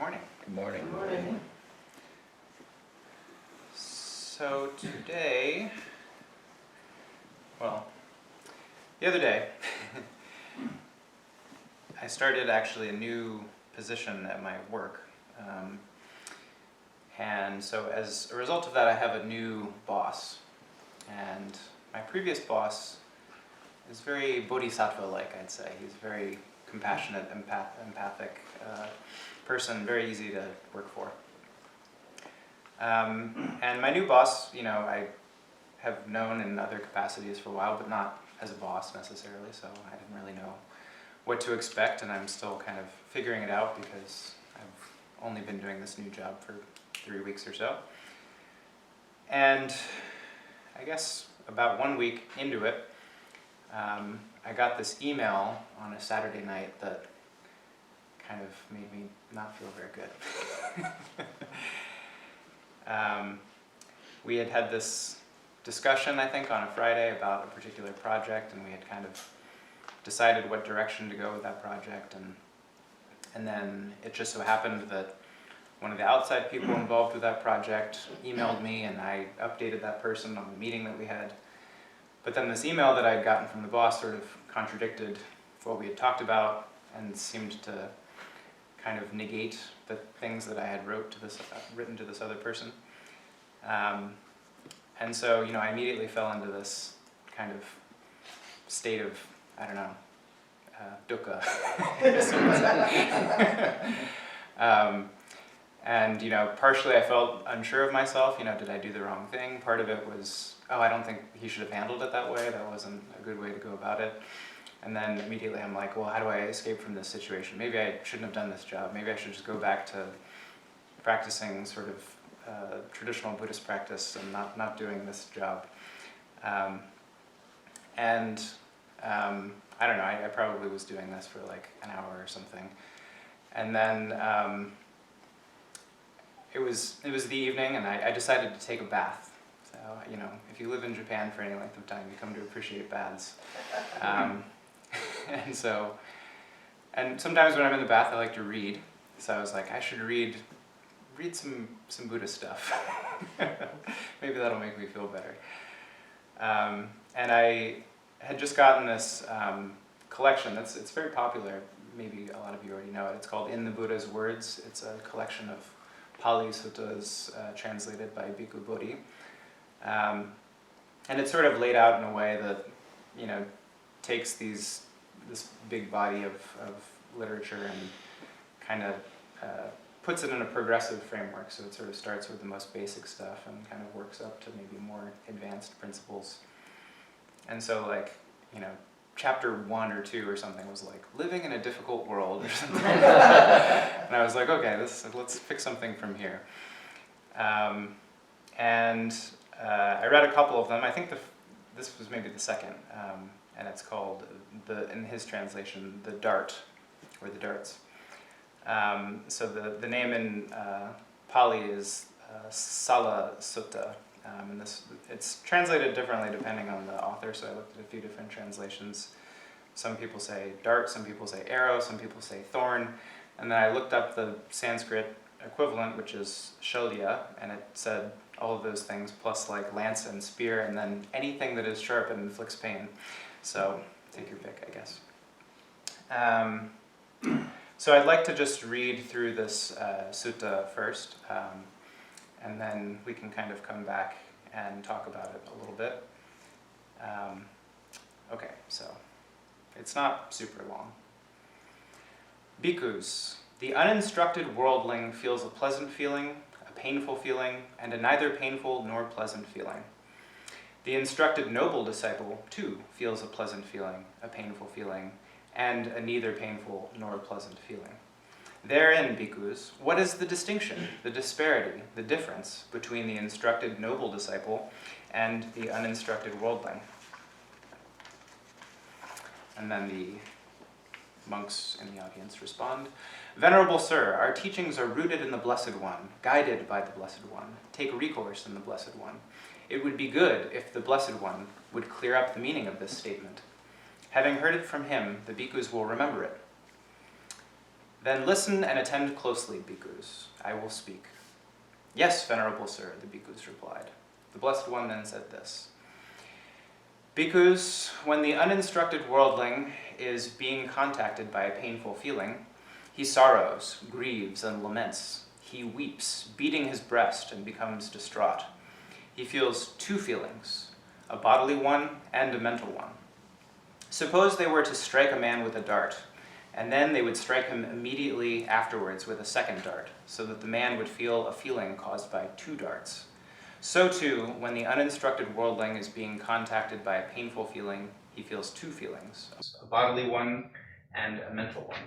morning. Good morning. Good morning. So today, well, the other day, I started actually a new position at my work. And so as a result of that, I have a new boss. And my previous boss is very bodhisattva-like, I'd say. He's a very compassionate, empathic person, very easy to work for. And my new boss, I have known in other capacities for a while, but not as a boss necessarily, so I didn't really know what to expect, and I'm still kind of figuring it out because I've only been doing this new job for 3 weeks or so. And I guess about 1 week into it, I got this email on a Saturday night that kind of made me not feel very good. We had this discussion, I think, on a Friday about a particular project, and we had kind of decided what direction to go with that project, and then it just so happened that one of the outside people involved with that project emailed me, and I updated that person on the meeting that we had. But then this email that I had gotten from the boss sort of contradicted what we had talked about and seemed to kind of negate the things that I had written to this other person. And so, I immediately fell into this kind of state of, I don't know, dukkha. And, partially I felt unsure of myself, did I do the wrong thing? Part of it was, I don't think he should have handled it that way. That wasn't a good way to go about it. And then immediately I'm like, well, how do I escape from this situation? Maybe I shouldn't have done this job. Maybe I should just go back to practicing sort of traditional Buddhist practice and not doing this job. I don't know, I probably was doing this for like an hour or something. And then it was the evening, and I decided to take a bath. So, if you live in Japan for any length of time, you come to appreciate baths. And sometimes when I'm in the bath, I like to read. So I was like, I should read some Buddhist stuff. Maybe that'll make me feel better. And I had just gotten this collection it's very popular. Maybe a lot of you already know it. It's called In the Buddha's Words. It's a collection of Pali suttas translated by Bhikkhu Bodhi. And it's sort of laid out in a way that, takes this big body of literature and kind of puts it in a progressive framework. So it sort of starts with the most basic stuff and kind of works up to maybe more advanced principles. And so chapter 1 or 2 or something was like, living in a difficult world or something. And I was like, okay, let's pick something from here. I read a couple of them. I think this was maybe the second, and it's called, in his translation, The Dart, or The Darts. So the name in Pali is Sallasutta, and it's translated differently depending on the author, so I looked at a few different translations. Some people say dart, some people say arrow, some people say thorn, and then I looked up the Sanskrit equivalent, which is shalya, and it said all of those things, plus like lance and spear, and then anything that is sharp and inflicts pain. So take your pick, I guess. So I'd like to just read through this sutta first, and then we can kind of come back and talk about it a little bit. Okay, so it's not super long. Bhikkhus, the uninstructed worldling feels a pleasant feeling, a painful feeling, and a neither painful nor pleasant feeling. The instructed noble disciple, too, feels a pleasant feeling, a painful feeling, and a neither painful nor pleasant feeling. Therein, bhikkhus, what is the distinction, the disparity, the difference between the instructed noble disciple and the uninstructed worldling? And then the monks in the audience respond, Venerable Sir, our teachings are rooted in the Blessed One, guided by the Blessed One. Take recourse in the Blessed One. It would be good if the Blessed One would clear up the meaning of this statement. Having heard it from him, the bhikkhus will remember it. Then listen and attend closely, bhikkhus. I will speak. Yes, venerable sir, the bhikkhus replied. The Blessed One then said this. Bhikkhus, when the uninstructed worldling is being contacted by a painful feeling, he sorrows, grieves, and laments. He weeps, beating his breast, and becomes distraught. He feels two feelings, a bodily one and a mental one. Suppose they were to strike a man with a dart, and then they would strike him immediately afterwards with a second dart, so that the man would feel a feeling caused by two darts. So too, when the uninstructed worldling is being contacted by a painful feeling, he feels two feelings, a bodily one and a mental one.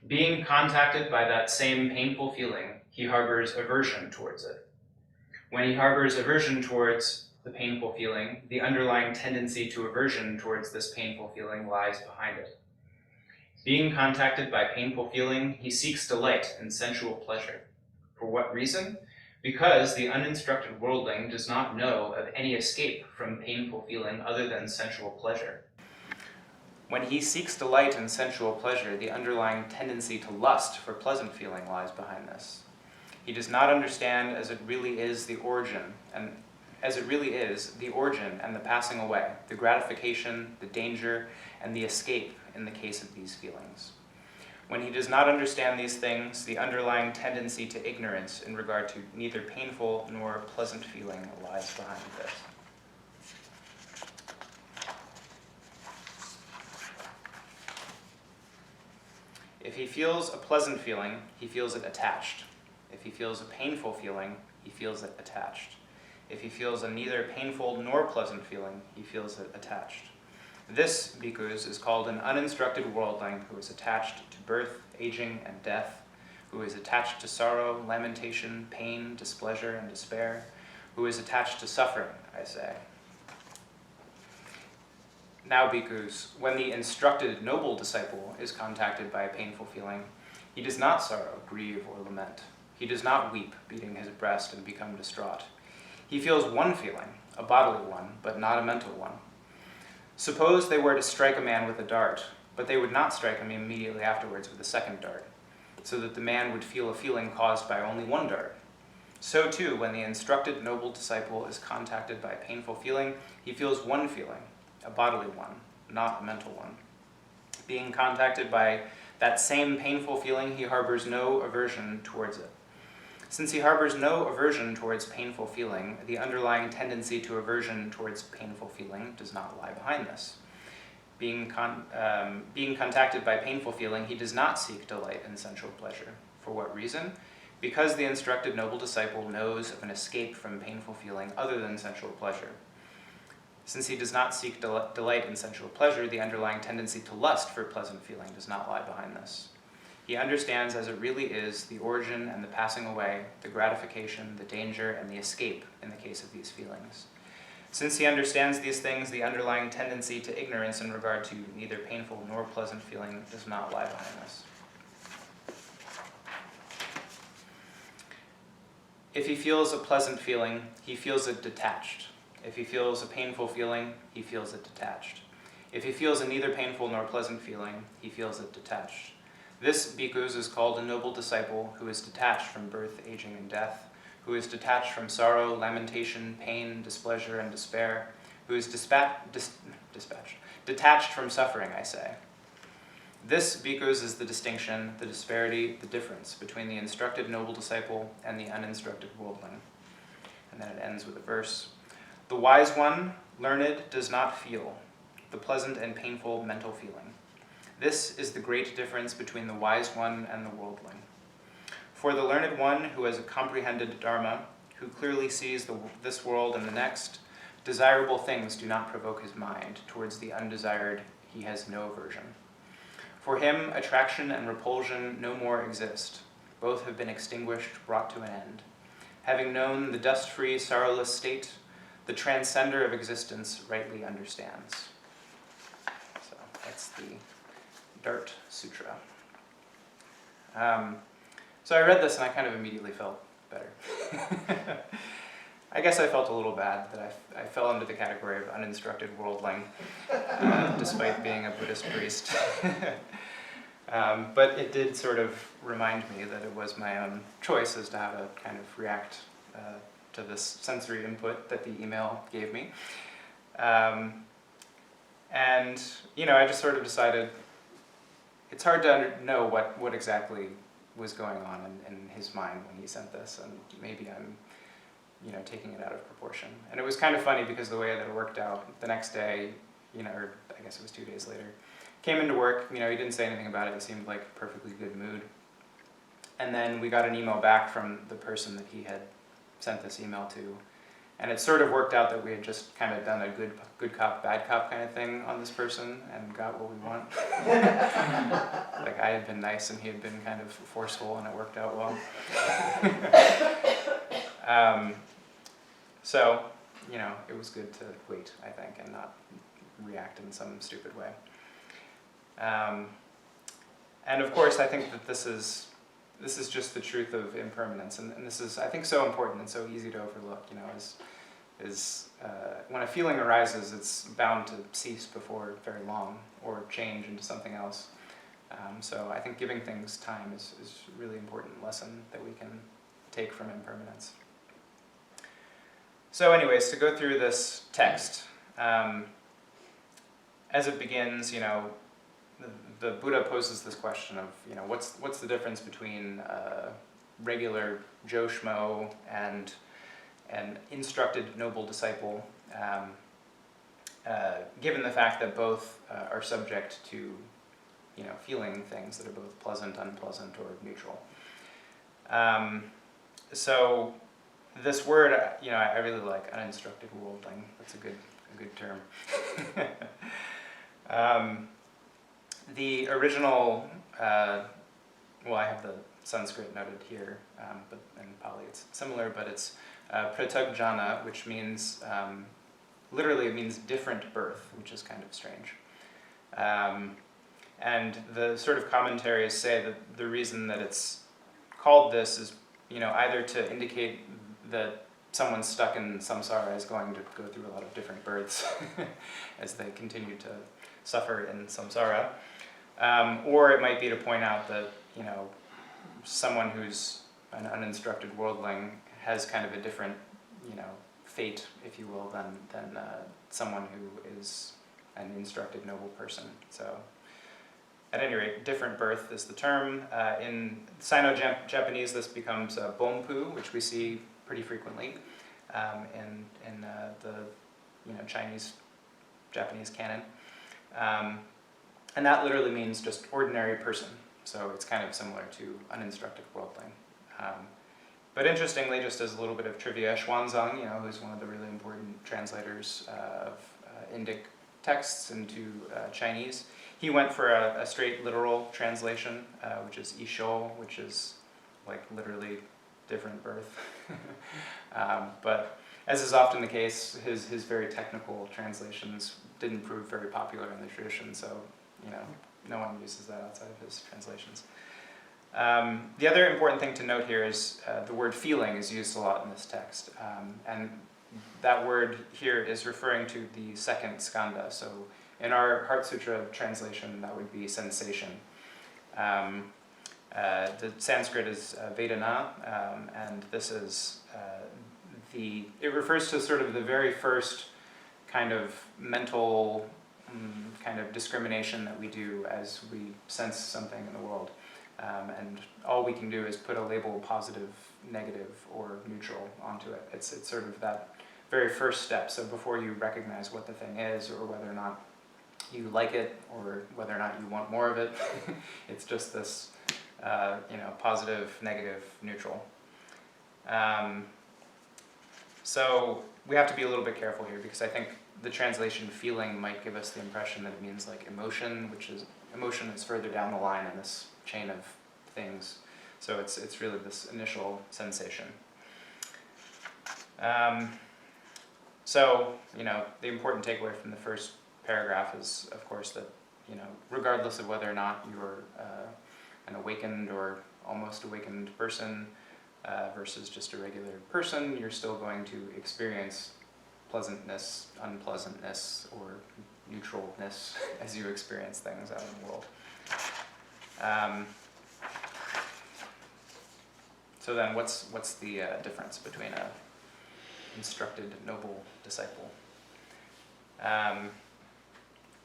Being contacted by that same painful feeling, he harbors aversion towards it. When he harbors aversion towards the painful feeling, the underlying tendency to aversion towards this painful feeling lies behind it. Being contacted by painful feeling, he seeks delight and sensual pleasure. For what reason? Because the uninstructed worldling does not know of any escape from painful feeling other than sensual pleasure. When he seeks delight and sensual pleasure, the underlying tendency to lust for pleasant feeling lies behind this. He does not understand as it really is the origin and the passing away, the gratification, the danger, and the escape in the case of these feelings. When he does not understand these things, the underlying tendency to ignorance in regard to neither painful nor pleasant feeling lies behind this. If he feels a pleasant feeling, he feels it attached. If he feels a painful feeling, he feels it attached. If he feels a neither painful nor pleasant feeling, he feels it attached. This, bhikkhus, is called an uninstructed worldling who is attached to birth, aging, and death, who is attached to sorrow, lamentation, pain, displeasure, and despair, who is attached to suffering, I say. Now, bhikkhus, when the instructed noble disciple is contacted by a painful feeling, he does not sorrow, grieve, or lament. He does not weep, beating his breast and become distraught. He feels one feeling, a bodily one, but not a mental one. Suppose they were to strike a man with a dart, but they would not strike him immediately afterwards with a second dart, so that the man would feel a feeling caused by only one dart. So too, when the instructed noble disciple is contacted by a painful feeling, he feels one feeling, a bodily one, not a mental one. Being contacted by that same painful feeling, he harbors no aversion towards it. Since he harbors no aversion towards painful feeling, the underlying tendency to aversion towards painful feeling does not lie behind this. Being contacted by painful feeling, he does not seek delight and sensual pleasure. For what reason? Because the instructed noble disciple knows of an escape from painful feeling other than sensual pleasure. Since he does not seek delight in sensual pleasure, the underlying tendency to lust for pleasant feeling does not lie behind this. He understands as it really is the origin and the passing away, the gratification, the danger, and the escape in the case of these feelings. Since he understands these things, the underlying tendency to ignorance in regard to neither painful nor pleasant feeling does not lie behind this. If he feels a pleasant feeling, he feels it detached. If he feels a painful feeling, he feels it detached. If he feels a neither painful nor pleasant feeling, he feels it detached. This, bhikkhus, is called a noble disciple who is detached from birth, aging, and death, who is detached from sorrow, lamentation, pain, displeasure, and despair, who is detached from suffering, I say. This, bhikkhus, is the distinction, the disparity, the difference between the instructed noble disciple and the uninstructed worldling. And then it ends with a verse. The wise one, learned, does not feel the pleasant and painful mental feeling. This is the great difference between the wise one and the worldling. For the learned one who has comprehended Dharma, who clearly sees this world and the next, desirable things do not provoke his mind. Towards the undesired, he has no aversion. For him, attraction and repulsion no more exist. Both have been extinguished, brought to an end. Having known the dust-free, sorrowless state, the transcender of existence rightly understands. So that's the Dart Sutra. So I read this and I kind of immediately felt better. I guess I felt a little bad that I fell into the category of uninstructed worldling, despite being a Buddhist priest. But it did sort of remind me that it was my own choice as to how to kind of react to this sensory input that the email gave me. And, I just sort of decided it's hard to know what exactly was going on in his mind when he sent this, and maybe I'm, taking it out of proportion. And it was kind of funny because the way that it worked out, the next day, or I guess it was 2 days later, came into work, he didn't say anything about it, he seemed like a perfectly good mood. And then we got an email back from the person that he had sent this email to, and it sort of worked out that we had just kind of done a good cop, bad cop kind of thing on this person and got what we want. Like I had been nice and he had been kind of forceful, and it worked out well. So, it was good to wait, I think, and not react in some stupid way. And of course, I think that this is just the truth of impermanence, and this is, I think, so important and so easy to overlook. Is when a feeling arises, it's bound to cease before very long or change into something else. So I think giving things time is a really important lesson that we can take from impermanence. So anyways, to go through this text, as it begins, the Buddha poses this question of, what's the difference between regular Joe Schmo and an instructed noble disciple, given the fact that both are subject to, feeling things that are both pleasant, unpleasant, or neutral. So this word, I really like, uninstructed worldling. That's a good term. The original, I have the Sanskrit noted here, but in Pali it's similar, but it's pratugjanna, which means, literally it means different birth, which is kind of strange. And the sort of commentaries say that the reason that it's called this is, either to indicate that someone stuck in samsara is going to go through a lot of different births as they continue to suffer in samsara. Or it might be to point out that, someone who's an uninstructed worldling has kind of a different, fate, if you will, than someone who is an instructed noble person. So, at any rate, different birth is the term. In Sino-Japanese, this becomes bonpu, which we see pretty frequently in the Chinese, Japanese canon. And that literally means just ordinary person. So it's kind of similar to uninstructed worldling. But interestingly, just as a little bit of trivia, Xuanzang, who's one of the really important translators of Indic texts into Chinese, he went for a straight literal translation, which is Isho, which is like literally different birth. But as is often the case, his very technical translations didn't prove very popular in the tradition, so no one uses that outside of his translations. The other important thing to note here is the word feeling is used a lot in this text, and that word here is referring to the second skandha. So in our Heart Sutra translation, that would be sensation. The Sanskrit is Vedana, and this is it refers to sort of the very first kind of mental kind of discrimination that we do as we sense something in the world. And all we can do is put a label, positive, negative, or neutral onto it. It's sort of that very first step. So before you recognize what the thing is, or whether or not you like it, or whether or not you want more of it, it's just this, positive, negative, neutral. So we have to be a little bit careful here, because I think the translation feeling might give us the impression that it means like emotion, emotion is further down the line in this chain of things. So it's really this initial sensation. So, the important takeaway from the first paragraph is, of course, that, regardless of whether or not you're an awakened or almost awakened person, versus just a regular person, you're still going to experience pleasantness, unpleasantness, or neutralness as you experience things out in the world. So then what's the difference between a instructed noble disciple?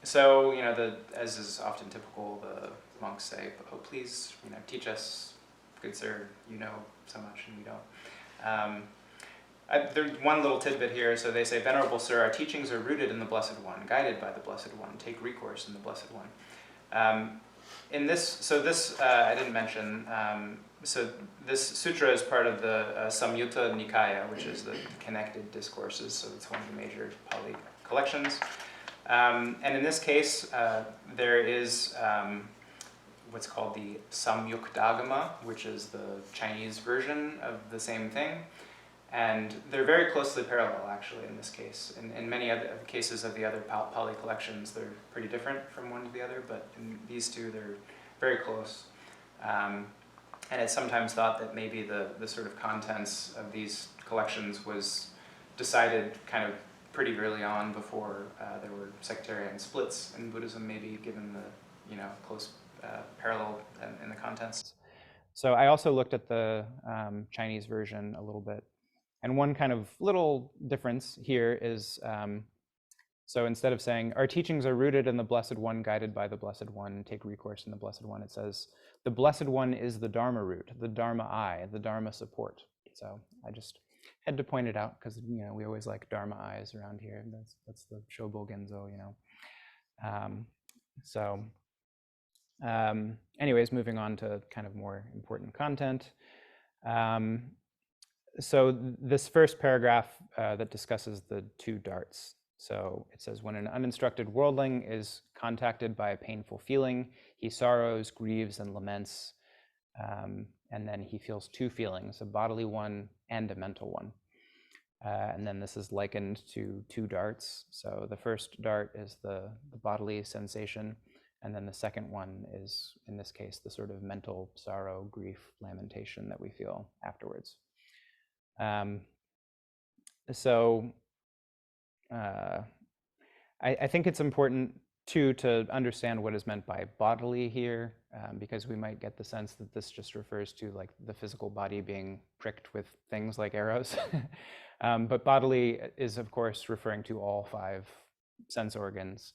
So, as is often typical, the monks say, "Oh, please, teach us, good sir, you know so much and we don't." There's one little tidbit here. So they say, "Venerable sir, our teachings are rooted in the Blessed One, guided by the Blessed One. Take recourse in the Blessed One." This I didn't mention. So this sutra is part of the Samyutta Nikaya, which is the connected discourses. So it's one of the major Pali collections. And in this case, there is what's called the Samyuktagama, which is the Chinese version of the same thing. And they're very closely parallel, actually, in this case. In many other cases of the other Pali collections, they're pretty different from one to the other, but in these two, they're very close. And it's sometimes thought that maybe the sort of contents of these collections was decided kind of pretty early on before there were sectarian splits in Buddhism, maybe given the close parallel in the contents. So I also looked at the Chinese version a little bit. And one kind of little difference here is, so instead of saying, "Our teachings are rooted in the Blessed One, guided by the Blessed One, take recourse in the Blessed One," it says, "The Blessed One is the Dharma root, the Dharma eye, the Dharma support." So I just had to point it out because we always like Dharma eyes around here. That's the Shobo Genzo, Anyways, moving on to kind of more important content. So this first paragraph that discusses the two darts. So it says, "When an uninstructed worldling is contacted by a painful feeling, he sorrows, grieves, and laments, and then he feels two feelings, a bodily one and a mental one." And then this is likened to two darts. So the first dart is the bodily sensation, and then the second one is, in this case, the sort of mental sorrow, grief, lamentation that we feel afterwards. I think it's important too to understand what is meant by bodily here, because we might get the sense that this just refers to like the physical body being pricked with things like arrows. But bodily is, of course, referring to all 5 sense organs.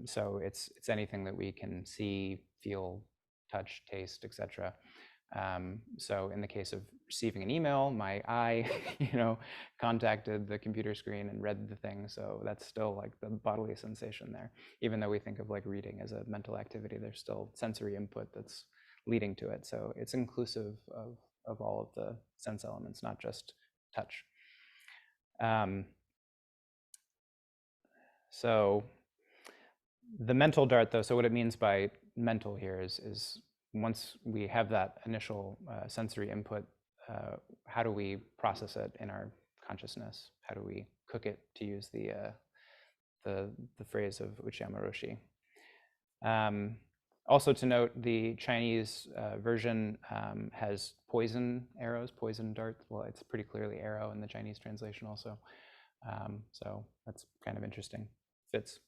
So it's anything that we can see, feel, touch, taste, etc. So in the case of receiving an email, my eye, contacted the computer screen and read the thing. So that's still like the bodily sensation there. Even though we think of like reading as a mental activity, there's still sensory input that's leading to it. So it's inclusive of all of the sense elements, not just touch. So the mental dart, though, so what it means by mental here is once we have that initial sensory input, how do we process it in our consciousness? How do we cook it, to use the phrase of Uchiyama Roshi? Also to note, the Chinese version has poison arrows, poison darts. Well, it's pretty clearly arrow in the Chinese translation also. So that's kind of interesting. Fits.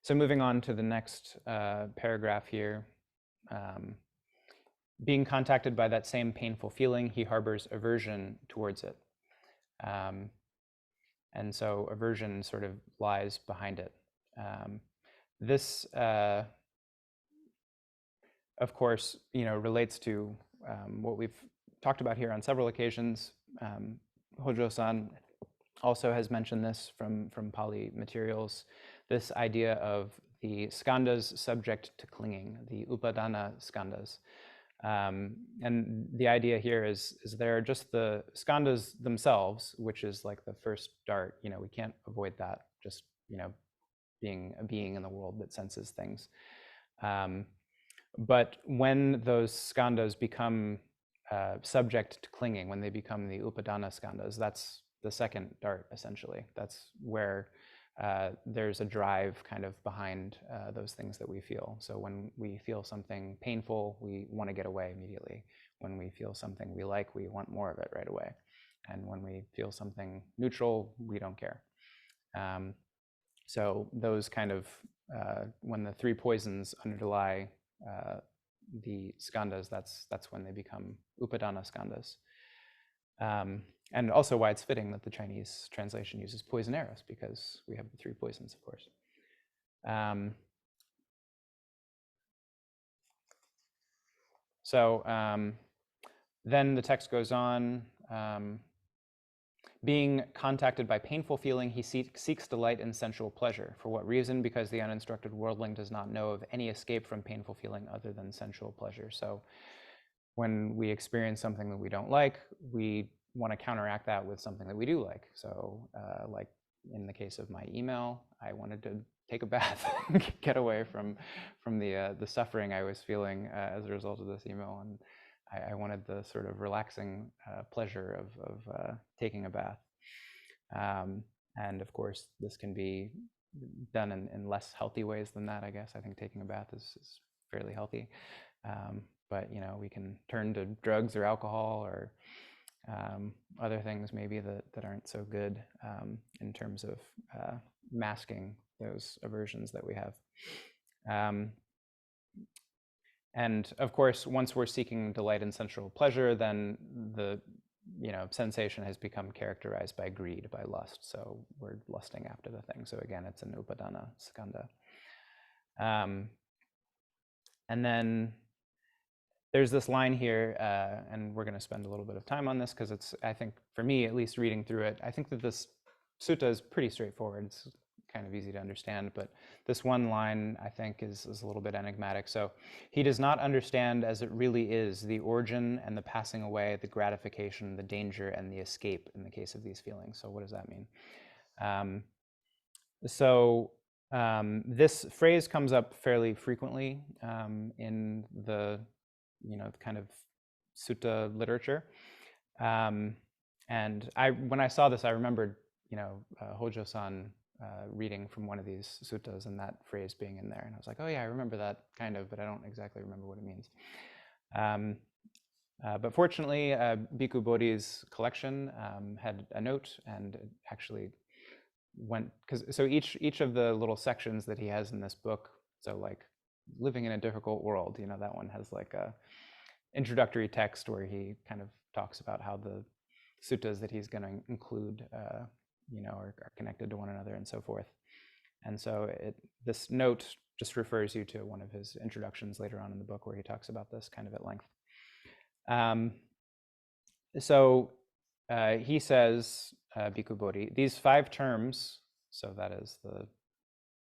So moving on to the next paragraph here. Being contacted by that same painful feeling, he harbors aversion towards it. And so aversion sort of lies behind it. This, of course, relates to what we've talked about here on several occasions. Hojo-san also has mentioned this from Pali materials, this idea of the skandhas subject to clinging, the upadana skandhas. And the idea here is there are just the skandhas themselves, which is like the first dart. We can't avoid that, just being a being in the world that senses things. But when those skandhas become subject to clinging, when they become the upadana skandhas, that's the second dart, essentially. That's where there's a drive kind of behind those things that we feel. So when we feel something painful, we want to get away immediately. When we feel something we like, we want more of it right away. And when we feel something neutral, we don't care. So those kind of, when the three poisons underlie the skandhas, that's when they become upadana skandhas. And also why it's fitting that the Chinese translation uses poison arrows, because we have the three poisons, of course. Then the text goes on. Being contacted by painful feeling, he seeks delight in sensual pleasure. For what reason? Because the uninstructed worldling does not know of any escape from painful feeling other than sensual pleasure. So when we experience something that we don't like, we want to counteract that with something that we do like. So like in the case of my email, I wanted to take a bath, get away from the suffering I was feeling as a result of this email. And I wanted the sort of relaxing pleasure of taking a bath. And of course, this can be done in less healthy ways than that, I guess. I think taking a bath is fairly healthy. But we can turn to drugs or alcohol or other things maybe that aren't so good in terms of masking those aversions that we have. And of course, once we're seeking delight in sensual pleasure, then the sensation has become characterized by greed, by lust. So we're lusting after the thing. So again, it's an upadana skandha. And then there's this line here, and we're going to spend a little bit of time on this because it's, I think, for me at least, reading through it, I think that this sutta is pretty straightforward. It's kind of easy to understand, but this one line, I think, is a little bit enigmatic. So, he does not understand as it really is the origin and the passing away, the gratification, the danger, and the escape in the case of these feelings. So what does that mean? This phrase comes up fairly frequently in the kind of sutta literature. And when I saw this, I remembered, Hojo-san reading from one of these suttas and that phrase being in there. And I was like, oh yeah, I remember that kind of, but I don't exactly remember what it means. But fortunately, Bhikkhu Bodhi's collection had a note, and it actually went, so each of the little sections that he has in this book, so like living in a difficult world, that one has like a introductory text where he kind of talks about how the suttas that he's going to include are connected to one another and so forth. And so this note just refers you to one of his introductions later on in the book where he talks about this kind of at length. He says, Bhikkhu Bodhi, these 5 terms, so that is the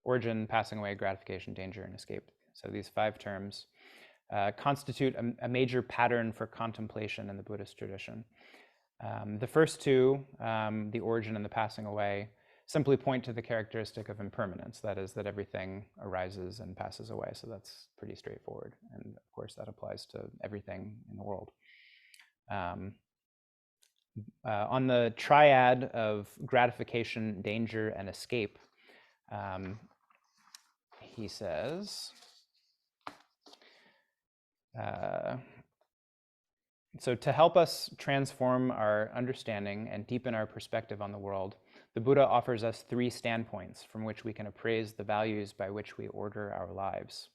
origin, passing away, gratification, danger, and escape. So these 5 terms constitute a major pattern for contemplation in the Buddhist tradition. The first 2, the origin and the passing away, simply point to the characteristic of impermanence. That is, that everything arises and passes away. So that's pretty straightforward. And of course, that applies to everything in the world. On the triad of gratification, danger, and escape, he says, so to help us transform our understanding and deepen our perspective on the world, the Buddha offers us 3 standpoints from which we can appraise the values by which we order our lives.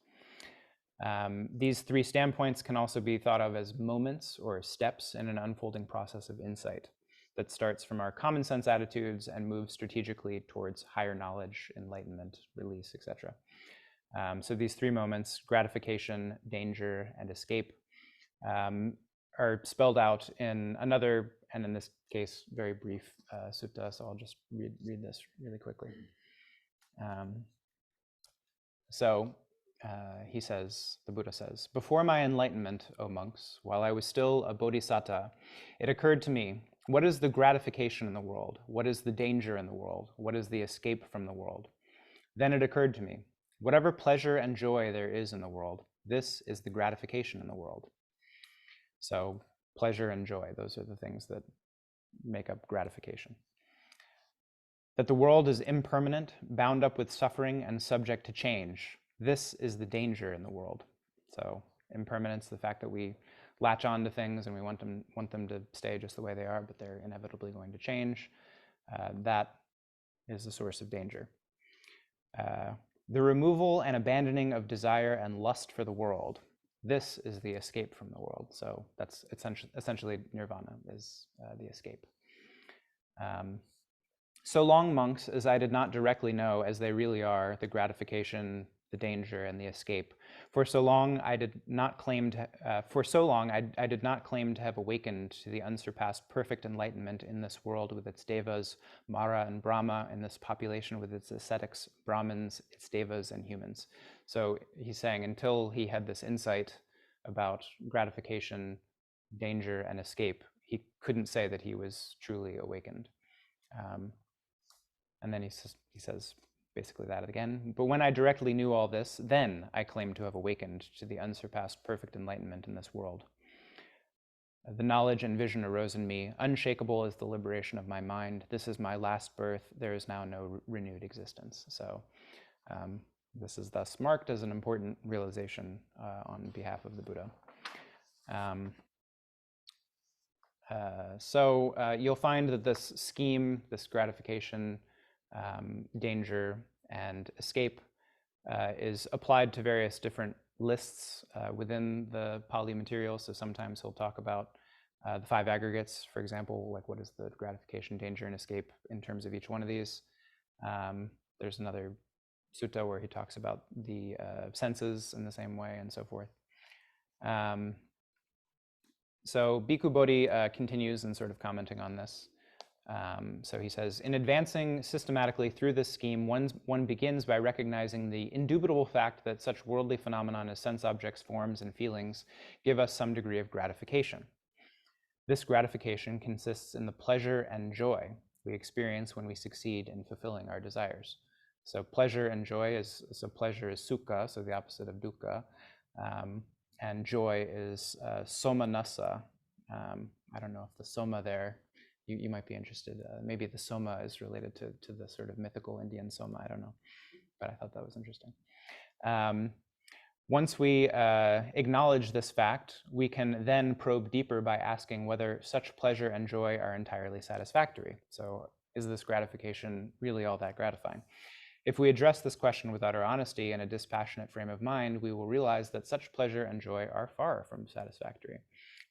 These 3 standpoints can also be thought of as moments or steps in an unfolding process of insight that starts from our common sense attitudes and moves strategically towards higher knowledge, enlightenment, release, etc. So these 3 moments, gratification, danger, and escape, are spelled out in another, and in this case, very brief sutta. So I'll just read this really quickly. He says, the Buddha says, before my enlightenment, O monks, while I was still a bodhisatta, it occurred to me, what is the gratification in the world? What is the danger in the world? What is the escape from the world? Then it occurred to me, whatever pleasure and joy there is in the world, this is the gratification in the world. So pleasure and joy, those are the things that make up gratification. that the world is impermanent, bound up with suffering, and subject to change. This is the danger in the world. So impermanence, the fact that we latch on to things and we want them to stay just the way they are, but they're inevitably going to change. That is the source of danger. The removal and abandoning of desire and lust for the world. This is the escape from the world. So that's essentially nirvana is the escape. So long, monks, as I did not directly know, as they really are, the gratification, the danger, and the escape. For so long, I did not claim to. I did not claim to have awakened to the unsurpassed perfect enlightenment in this world with its devas, Mara and Brahma, and this population with its ascetics, Brahmins, its devas, and humans. So he's saying until he had this insight about gratification, danger, and escape, he couldn't say that he was truly awakened. And then he says basically that again. But when I directly knew all this, then I claimed to have awakened to the unsurpassed perfect enlightenment in this world. The knowledge and vision arose in me, unshakable as the liberation of my mind. This is my last birth. There is now no renewed existence. So this is thus marked as an important realization on behalf of the Buddha. So you'll find that this scheme, this gratification, danger, and escape is applied to various different lists within the Pali material. So sometimes he'll talk about the 5 aggregates, for example, like what is the gratification, danger, and escape in terms of each one of these. There's another sutta where he talks about the senses in the same way and so forth. So Bhikkhu Bodhi continues in sort of commenting on this. So he says, in advancing systematically through this scheme, one begins by recognizing the indubitable fact that such worldly phenomenon as sense objects, forms, and feelings give us some degree of gratification. This gratification consists in the pleasure and joy we experience when we succeed in fulfilling our desires. So pleasure and joy pleasure is sukha, so the opposite of dukkha, and joy is somanassa. I don't know if the soma there, you might be interested. Maybe the soma is related to the sort of mythical Indian soma, I don't know, but I thought that was interesting. Once we acknowledge this fact, we can then probe deeper by asking whether such pleasure and joy are entirely satisfactory. So is this gratification really all that gratifying? If we address this question with utter honesty and a dispassionate frame of mind, we will realize that such pleasure and joy are far from satisfactory.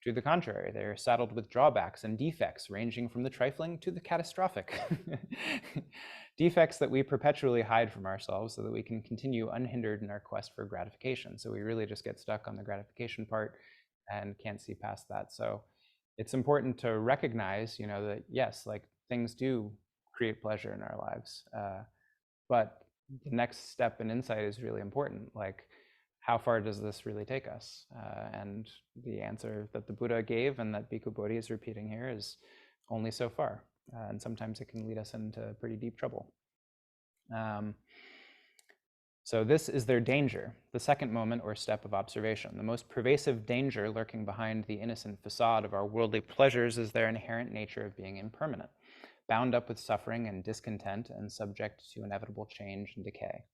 To the contrary, they are saddled with drawbacks and defects ranging from the trifling to the catastrophic. Defects that we perpetually hide from ourselves so that we can continue unhindered in our quest for gratification. So we really just get stuck on the gratification part and can't see past that. So it's important to recognize, that yes, like things do create pleasure in our lives. But the next step in insight is really important. Like, how far does this really take us? And the answer that the Buddha gave and that Bhikkhu Bodhi is repeating here is only so far. And sometimes it can lead us into pretty deep trouble. So this is their danger, the second moment or step of observation. The most pervasive danger lurking behind the innocent facade of our worldly pleasures is their inherent nature of being impermanent, bound up with suffering and discontent and subject to inevitable change and decay.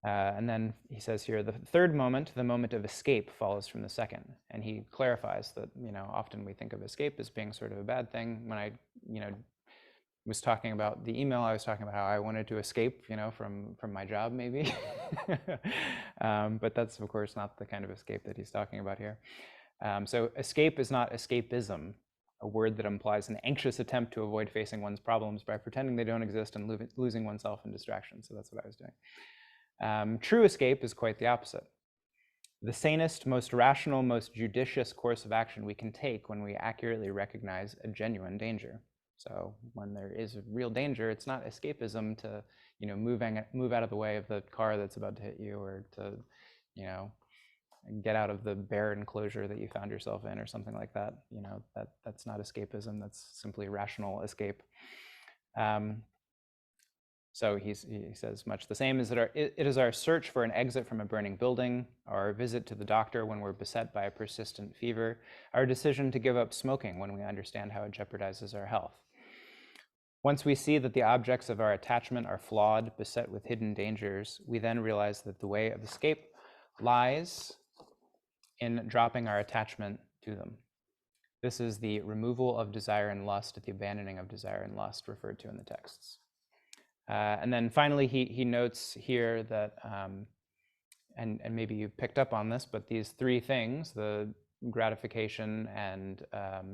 And then he says here, the third moment, the moment of escape, follows from the second. And he clarifies that, often we think of escape as being sort of a bad thing. When I, was talking about the email, I was talking about how I wanted to escape, from my job, maybe. But that's, of course, not the kind of escape that he's talking about here. So escape is not escapism, a word that implies an anxious attempt to avoid facing one's problems by pretending they don't exist and losing oneself in distraction. So that's what I was doing. True escape is quite the opposite. The sanest, most rational, most judicious course of action we can take when we accurately recognize a genuine danger. So when there is a real danger, it's not escapism to, move out of the way of the car that's about to hit you, or to, get out of the bear enclosure that you found yourself in, or something like that. That's not escapism. That's simply rational escape. So he says, much the same is that it is our search for an exit from a burning building, our visit to the doctor when we're beset by a persistent fever, our decision to give up smoking when we understand how it jeopardizes our health. Once we see that the objects of our attachment are flawed, beset with hidden dangers, we then realize that the way of escape lies in dropping our attachment to them. This is the removal of desire and lust, the abandoning of desire and lust referred to in the texts. And then finally, he notes here that, and maybe you picked up on this, but these three things, the gratification and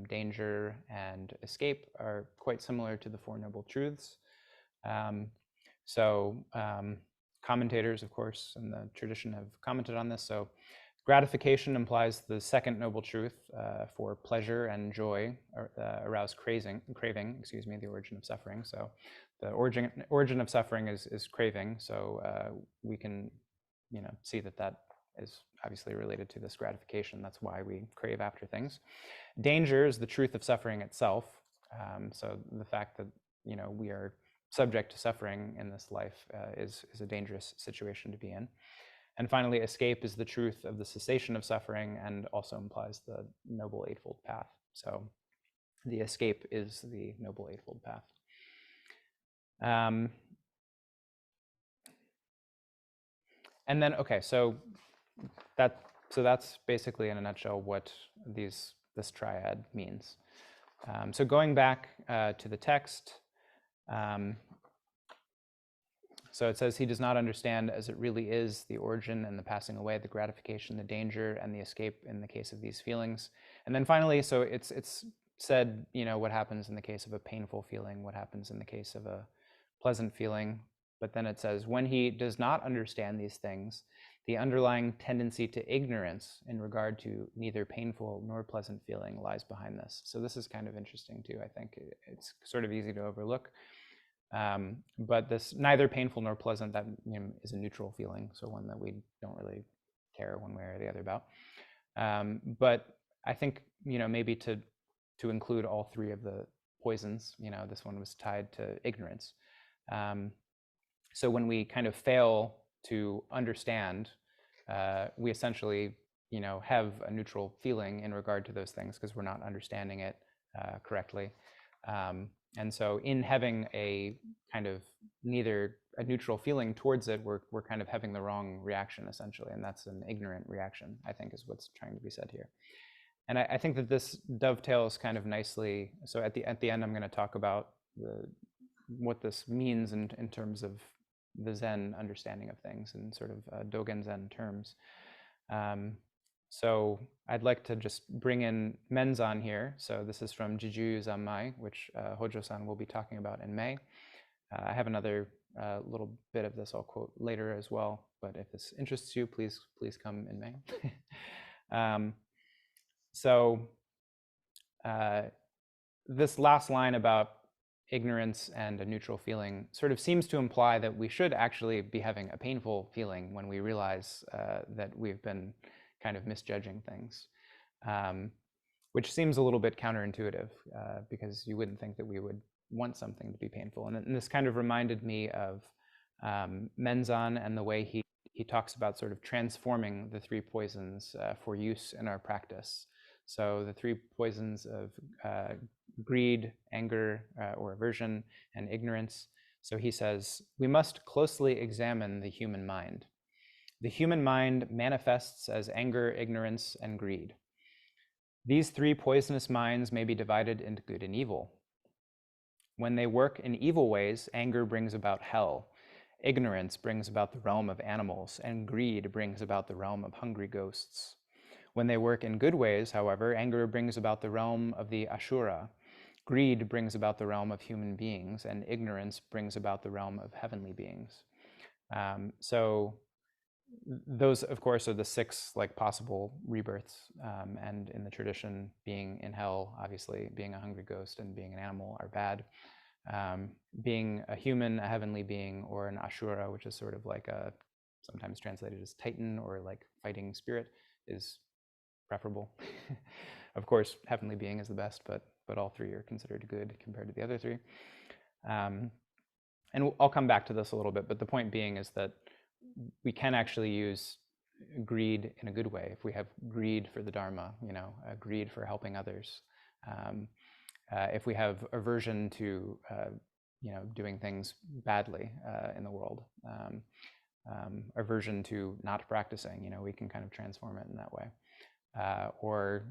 danger and escape, are quite similar to the Four Noble Truths. Commentators, of course, in the tradition have commented on this. So gratification implies the second noble truth for pleasure and joy arouse craving, the origin of suffering. So the origin of suffering is craving. So we can, see that is obviously related to this gratification. That's why we crave after things. Danger is the truth of suffering itself. So the fact that, we are subject to suffering in this life is a dangerous situation to be in. And finally, escape is the truth of the cessation of suffering and also implies the Noble Eightfold Path. So the escape is the Noble Eightfold Path. And then, okay, so that's basically in a nutshell what this triad means. So going back to the text, so it says he does not understand as it really is the origin and the passing away, the gratification, the danger, and the escape in the case of these feelings. And then finally, so it's said, what happens in the case of a painful feeling, what happens in the case of a pleasant feeling. But then it says, when he does not understand these things, the underlying tendency to ignorance in regard to neither painful nor pleasant feeling lies behind this. So this is kind of interesting too, I think. It's sort of easy to overlook. But this neither painful nor pleasant, that is a neutral feeling, so one that we don't really care one way or the other about. But I think maybe to include all three of the poisons, this one was tied to ignorance. So when we kind of fail to understand, we essentially have a neutral feeling in regard to those things because we're not understanding it correctly. And so in having a kind of neither a neutral feeling towards it, we're kind of having the wrong reaction essentially, and that's an ignorant reaction, I think, is what's trying to be said here. And I think that this dovetails kind of nicely. So at the end, I'm going to talk about what this means in terms of the Zen understanding of things and sort of Dogen Zen terms. So I'd like to just bring in Menzan here. So this is from Jiju Zammai, which Hojo-san will be talking about in May. I have another little bit of this I'll quote later as well, but if this interests you, please come in May. This last line about ignorance and a neutral feeling sort of seems to imply that we should actually be having a painful feeling when we realize that we've been kind of misjudging things, which seems a little bit counterintuitive because you wouldn't think that we would want something to be painful. And this kind of reminded me of Menzan and the way he talks about sort of transforming the three poisons for use in our practice. So the three poisons of greed, anger, or aversion, and ignorance. So he says, we must closely examine the human mind. The human mind manifests as anger, ignorance, and greed. These three poisonous minds may be divided into good and evil. When they work in evil ways, anger brings about hell. Ignorance brings about the realm of animals, and greed brings about the realm of hungry ghosts. When they work in good ways, however, anger brings about the realm of the Ashura. Greed brings about the realm of human beings, and ignorance brings about the realm of heavenly beings. So those, of course, are the six possible rebirths. And in the tradition, being in hell, obviously, being a hungry ghost and being an animal are bad. Being a human, a heavenly being, or an Ashura, which is sort of like sometimes translated as Titan or fighting spirit, is preferable. Of course, heavenly being is the best, but all three are considered good compared to the other three. And I'll come back to this a little bit, but the point being is that we can actually use greed in a good way if we have greed for the Dharma, greed for helping others. If we have aversion to doing things badly in the world. Aversion to not practicing, we can kind of transform it in that way. Or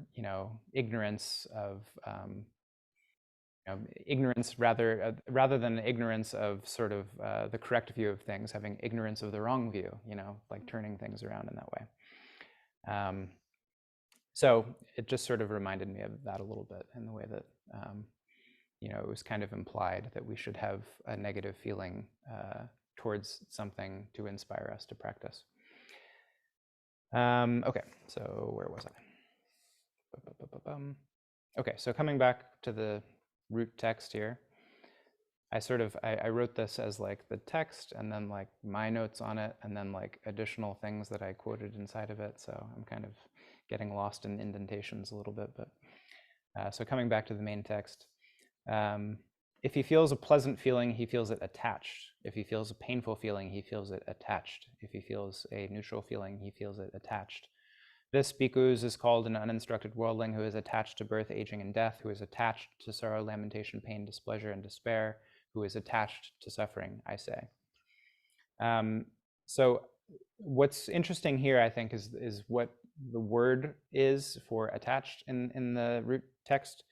ignorance of ignorance rather than ignorance of sort of the correct view of things, having ignorance of the wrong view, like turning things around in that way. So it just sort of reminded me of that a little bit in the way that it was kind of implied that we should have a negative feeling towards something to inspire us to practice. Okay, so where was I? Okay, so coming back to the root text here, I wrote this as like the text and then like my notes on it and then like additional things that I quoted inside of it. So I'm kind of getting lost in indentations a little bit, but so coming back to the main text. If he feels a pleasant feeling, he feels it attached. If he feels a painful feeling, he feels it attached. If he feels a neutral feeling, he feels it attached. This, bhikkhus, is called an uninstructed worldling who is attached to birth, aging, and death, who is attached to sorrow, lamentation, pain, displeasure, and despair, who is attached to suffering, I say. So what's interesting here, I think, is what the word is for attached in the root text.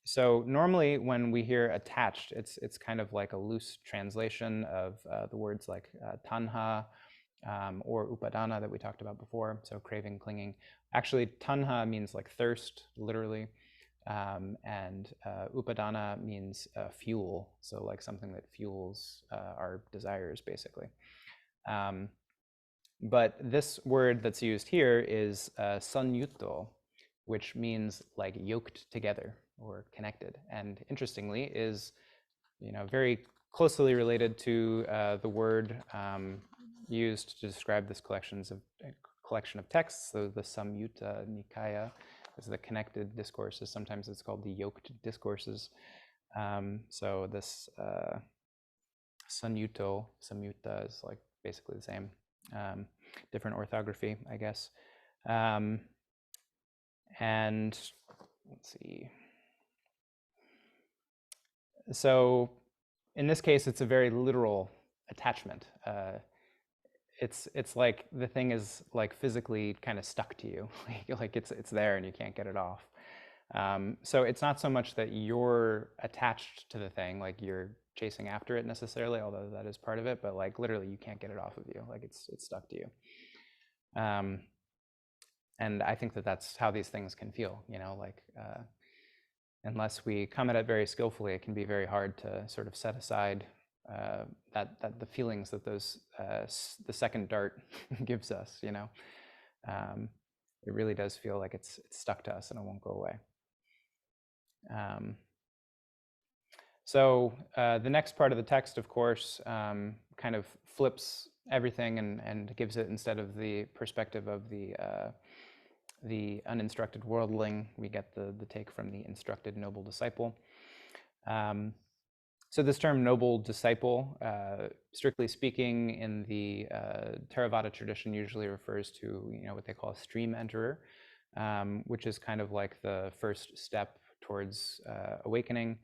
So normally when we hear attached, it's kind of like a loose translation of the words like tanha or upadana that we talked about before, so craving, clinging. Actually, tanha means like thirst, literally, and upadana means fuel, so like something that fuels our desires, basically. But this word that's used here is samyutta, which means like yoked together or connected, and interestingly is very closely related to the word used to describe this collection of texts. So the Samyutta Nikaya is the connected discourses. Sometimes it's called the yoked discourses. So this Samyutta is like basically the same, different orthography, I guess. And let's see. So in this case, it's a very literal attachment. It's like the thing is like physically kind of stuck to you, like it's there and you can't get it off. So it's not so much that you're attached to the thing, like you're chasing after it necessarily, although that is part of it, but like literally you can't get it off of you, like it's stuck to you. And I think that that's how these things can feel, like unless we come at it very skillfully, it can be very hard to sort of set aside that the feelings that the second dart gives us. It really does feel like it's stuck to us and it won't go away. So the next part of the text, of course, kind of flips everything and gives it, instead of the perspective of the uninstructed worldling, we get the take from the instructed noble disciple. So this term noble disciple, strictly speaking, in the Theravada tradition usually refers to what they call a stream enterer, which is kind of like the first step towards awakening.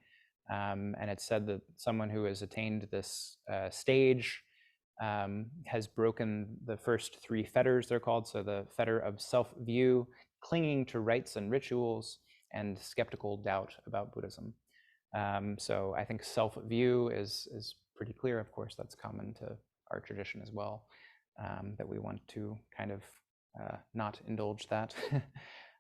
And it's said that someone who has attained this stage has broken the first three fetters, they're called. So the fetter of self-view, clinging to rites and rituals, and skeptical doubt about Buddhism. So I think self-view is pretty clear. Of course, that's common to our tradition as well, that we want to kind of not indulge that.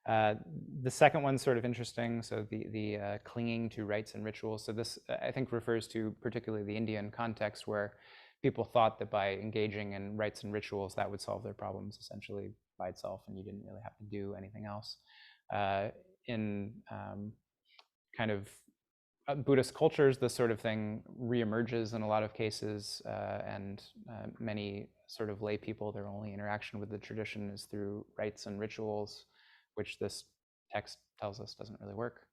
The second one's sort of interesting. So the clinging to rites and rituals. So this, I think, refers to particularly the Indian context, where people thought that by engaging in rites and rituals, that would solve their problems essentially by itself, and you didn't really have to do anything else. In kind of Buddhist cultures, this sort of thing reemerges in a lot of cases, and many sort of lay people, their only interaction with the tradition is through rites and rituals, which this text tells us doesn't really work.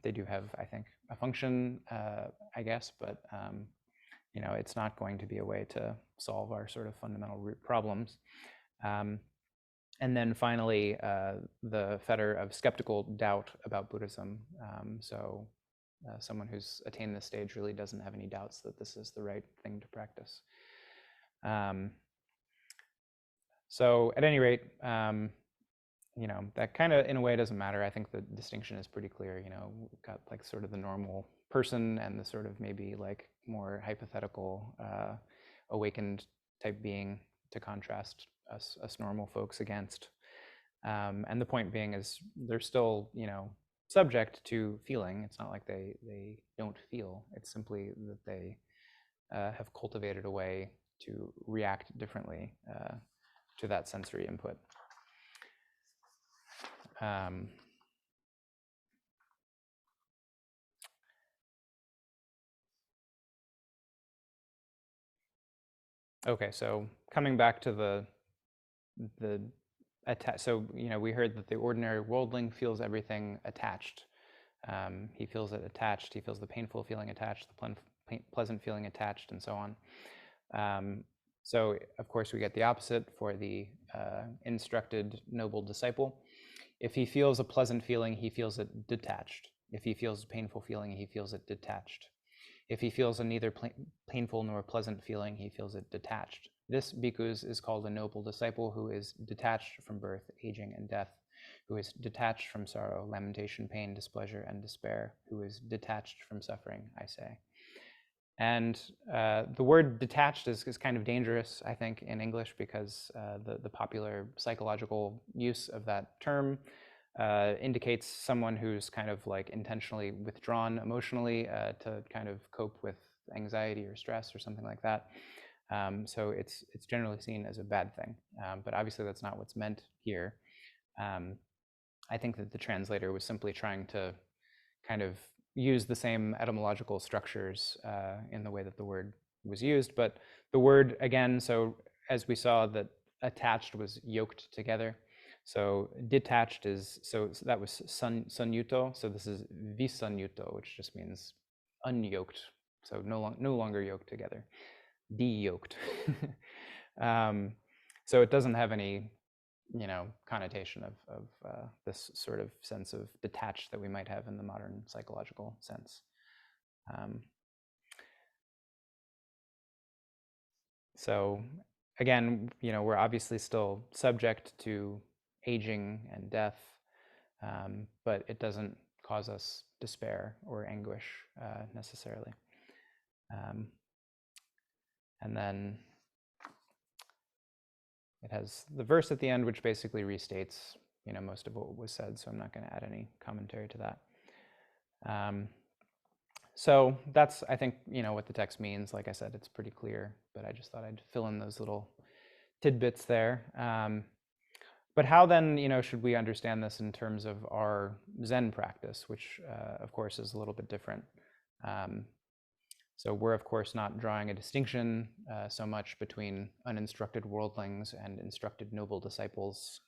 They do have, I think, a function, I guess, but it's not going to be a way to solve our sort of fundamental root problems. And then finally, the fetter of skeptical doubt about Buddhism. So someone who's attained this stage really doesn't have any doubts that this is the right thing to practice. So at any rate, that kind of in a way doesn't matter. I think the distinction is pretty clear. We've got like sort of the normal person and the sort of maybe like more hypothetical awakened type being to contrast us normal folks against. And the point being is they're still, subject to feeling. It's not like they don't feel. It's simply that they have cultivated a way to react differently to that sensory input. Okay, so coming back to the so we heard that the ordinary worldling feels everything attached. He feels it attached. He feels the painful feeling attached, the pleasant feeling attached, and so on. So of course we get the opposite for the instructed noble disciple. If he feels a pleasant feeling, he feels it detached. If he feels a painful feeling, he feels it detached. If he feels a neither painful nor pleasant feeling, he feels it detached. This bhikkhus is called a noble disciple who is detached from birth, aging, and death, who is detached from sorrow, lamentation, pain, displeasure, and despair, who is detached from suffering, I say. And the word detached is kind of dangerous, I think, in English because the popular psychological use of that term indicates someone who's kind of like intentionally withdrawn emotionally to kind of cope with anxiety or stress or something like that. So it's generally seen as a bad thing, but obviously that's not what's meant here. I think that the translator was simply trying to kind of use the same etymological structures in the way that the word was used, but the word again, so as we saw that attached was yoked together. So detached is, so that was sanyuto, so this is visanyuto, which just means unyoked, so no longer yoked together, de-yoked. So it doesn't have any connotation of this sort of sense of detached that we might have in the modern psychological sense. So again, we're obviously still subject to aging and death, but it doesn't cause us despair or anguish necessarily. And then it has the verse at the end, which basically restates, most of what was said. So I'm not going to add any commentary to that. So that's, I think, what the text means. Like I said, it's pretty clear, but I just thought I'd fill in those little tidbits there. But how then, should we understand this in terms of our Zen practice, which, of course, is a little bit different. So we're, of course, not drawing a distinction so much between uninstructed worldlings and instructed noble disciples.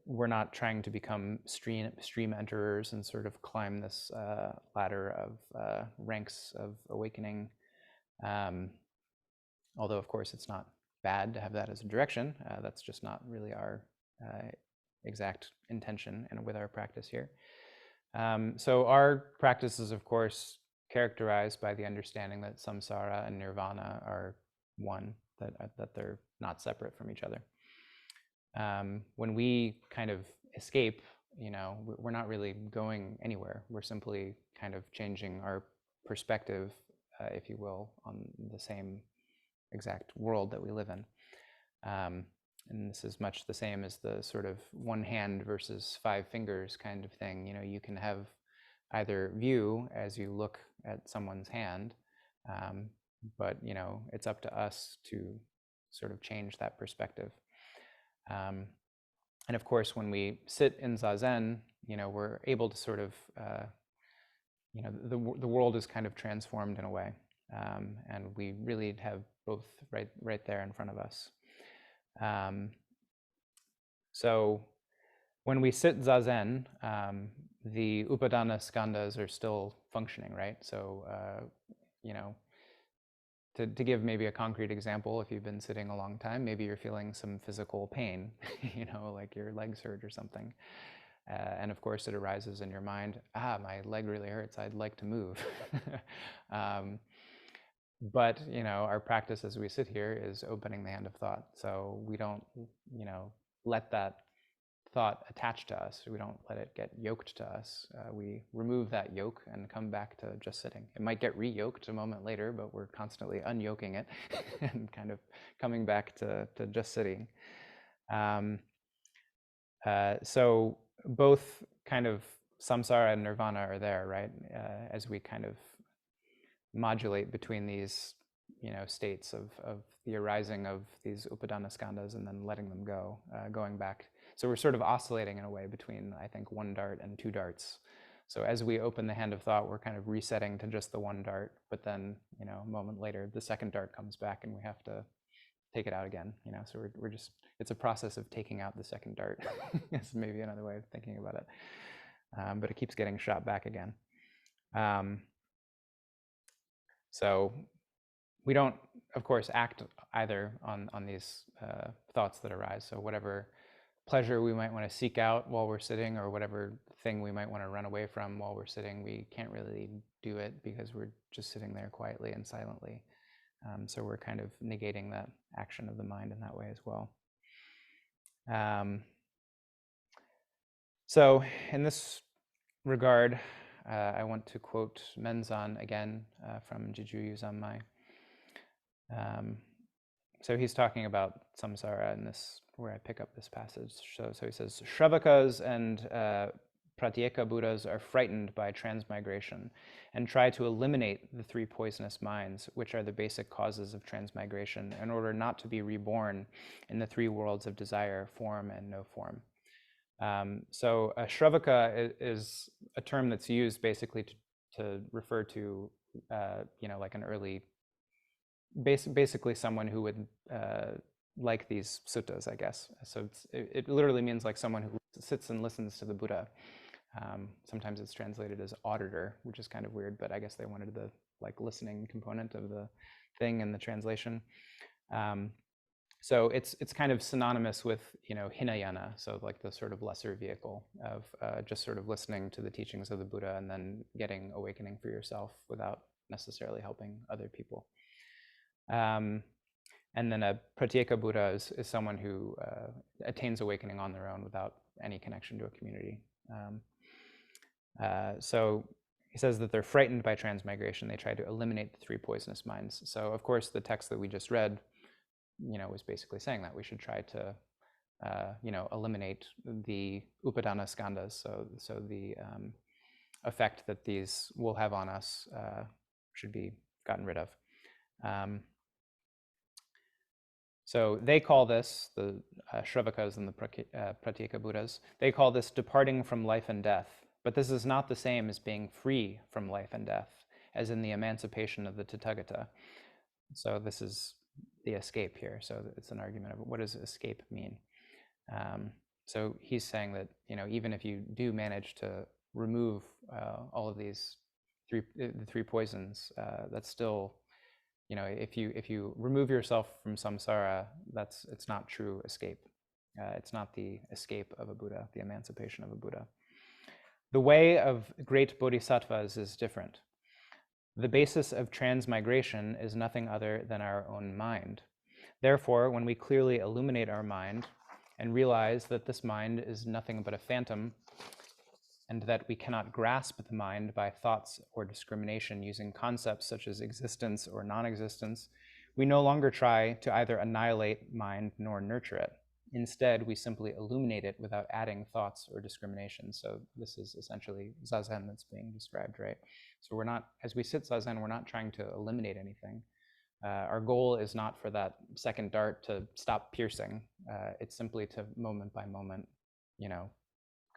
We're not trying to become stream enterers and sort of climb this ladder of ranks of awakening. Although, of course, it's not bad to have that as a direction. That's just not really our exact intention and with our practice here. So our practice is, of course, characterized by the understanding that samsara and nirvana are one, that they're not separate from each other. When we kind of escape, we're not really going anywhere. We're simply kind of changing our perspective, if you will, on the same exact world that we live in. And this is much the same as the sort of one hand versus five fingers kind of thing. You can have either view as you look at someone's hand, but it's up to us to sort of change that perspective. And of course, when we sit in zazen, we're able to sort of, the world is kind of transformed in a way, and we really have both right there in front of us. So when we sit zazen, the upadana skandhas are still functioning, right? So, to give maybe a concrete example, if you've been sitting a long time, maybe you're feeling some physical pain, like your legs hurt or something. And of course, it arises in your mind, my leg really hurts, I'd like to move. But, our practice as we sit here is opening the hand of thought. So we don't, let that thought attach to us. We don't let it get yoked to us. We remove that yoke and come back to just sitting. It might get re-yoked a moment later, but we're constantly unyoking it and kind of coming back to just sitting. So both kind of samsara and nirvana are there, right? As we kind of modulate between these, states of the arising of these upadana skandhas and then letting them go, going back. So we're sort of oscillating in a way between, I think, one dart and two darts. So as we open the hand of thought, we're kind of resetting to just the one dart, but then, a moment later, the second dart comes back and we have to take it out again, so we're just, it's a process of taking out the second dart. It's maybe another way of thinking about it. But it keeps getting shot back again. So we don't, of course, act either on these thoughts that arise. So whatever pleasure we might want to seek out while we're sitting, or whatever thing we might want to run away from while we're sitting, we can't really do it because we're just sitting there quietly and silently. So we're kind of negating that action of the mind in that way as well. So in this regard, I want to quote Menzan again from Jijuyu Zanmai. So he's talking about samsara in this, where I pick up this passage. So he says, Shravakas and Pratyeka Buddhas are frightened by transmigration and try to eliminate the three poisonous minds, which are the basic causes of transmigration, in order not to be reborn in the three worlds of desire, form, and no form. So a Shravaka is a term that's used basically to refer to, like an early, basically someone who would like these suttas, I guess. So it literally means like someone who sits and listens to the Buddha. Sometimes it's translated as auditor, which is kind of weird, but I guess they wanted the listening component of the thing in the translation. So it's kind of synonymous with Hinayana, so like the sort of lesser vehicle of just sort of listening to the teachings of the Buddha and then getting awakening for yourself without necessarily helping other people. And then a Pratyeka Buddha is someone who attains awakening on their own without any connection to a community. So he says that they're frightened by transmigration. They try to eliminate the three poisonous minds. So of course the text that we just read, was basically saying that we should try to, eliminate the upadana skandhas. So the effect that these will have on us should be gotten rid of. So they call this, the Shravakas and the Pratyeka Buddhas, they call this departing from life and death. But this is not the same as being free from life and death, as in the emancipation of the Tathagata. So this is the escape here. So it's an argument of what does escape mean? So he's saying that, even if you do manage to remove all of these the three poisons, that's still, if you remove yourself from samsara, it's not true escape. It's not the escape of a Buddha, the emancipation of a Buddha. The way of great bodhisattvas is different. The basis of transmigration is nothing other than our own mind. Therefore, when we clearly illuminate our mind and realize that this mind is nothing but a phantom, and that we cannot grasp the mind by thoughts or discrimination using concepts such as existence or non-existence, we no longer try to either annihilate mind nor nurture it. Instead, we simply illuminate it without adding thoughts or discrimination. So this is essentially zazen that's being described, right? So we're not, as we sit zazen, we're not trying to eliminate anything. Our goal is not for that second dart to stop piercing. It's simply to, moment by moment,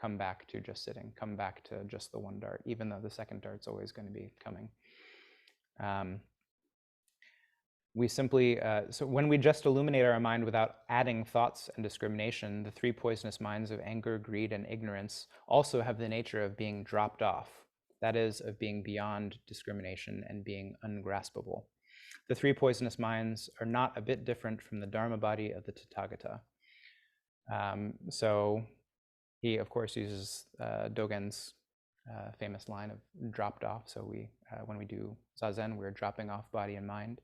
come back to just sitting, come back to just the one dart, even though the second dart's always going to be coming. We simply, so when we just illuminate our mind without adding thoughts and discrimination, the three poisonous minds of anger, greed, and ignorance also have the nature of being dropped off, that is, of being beyond discrimination and being ungraspable. The three poisonous minds are not a bit different from the dharma body of the Tathagata. So He, of course, uses Dogen's famous line of dropped off. So when we do zazen, we're dropping off body and mind.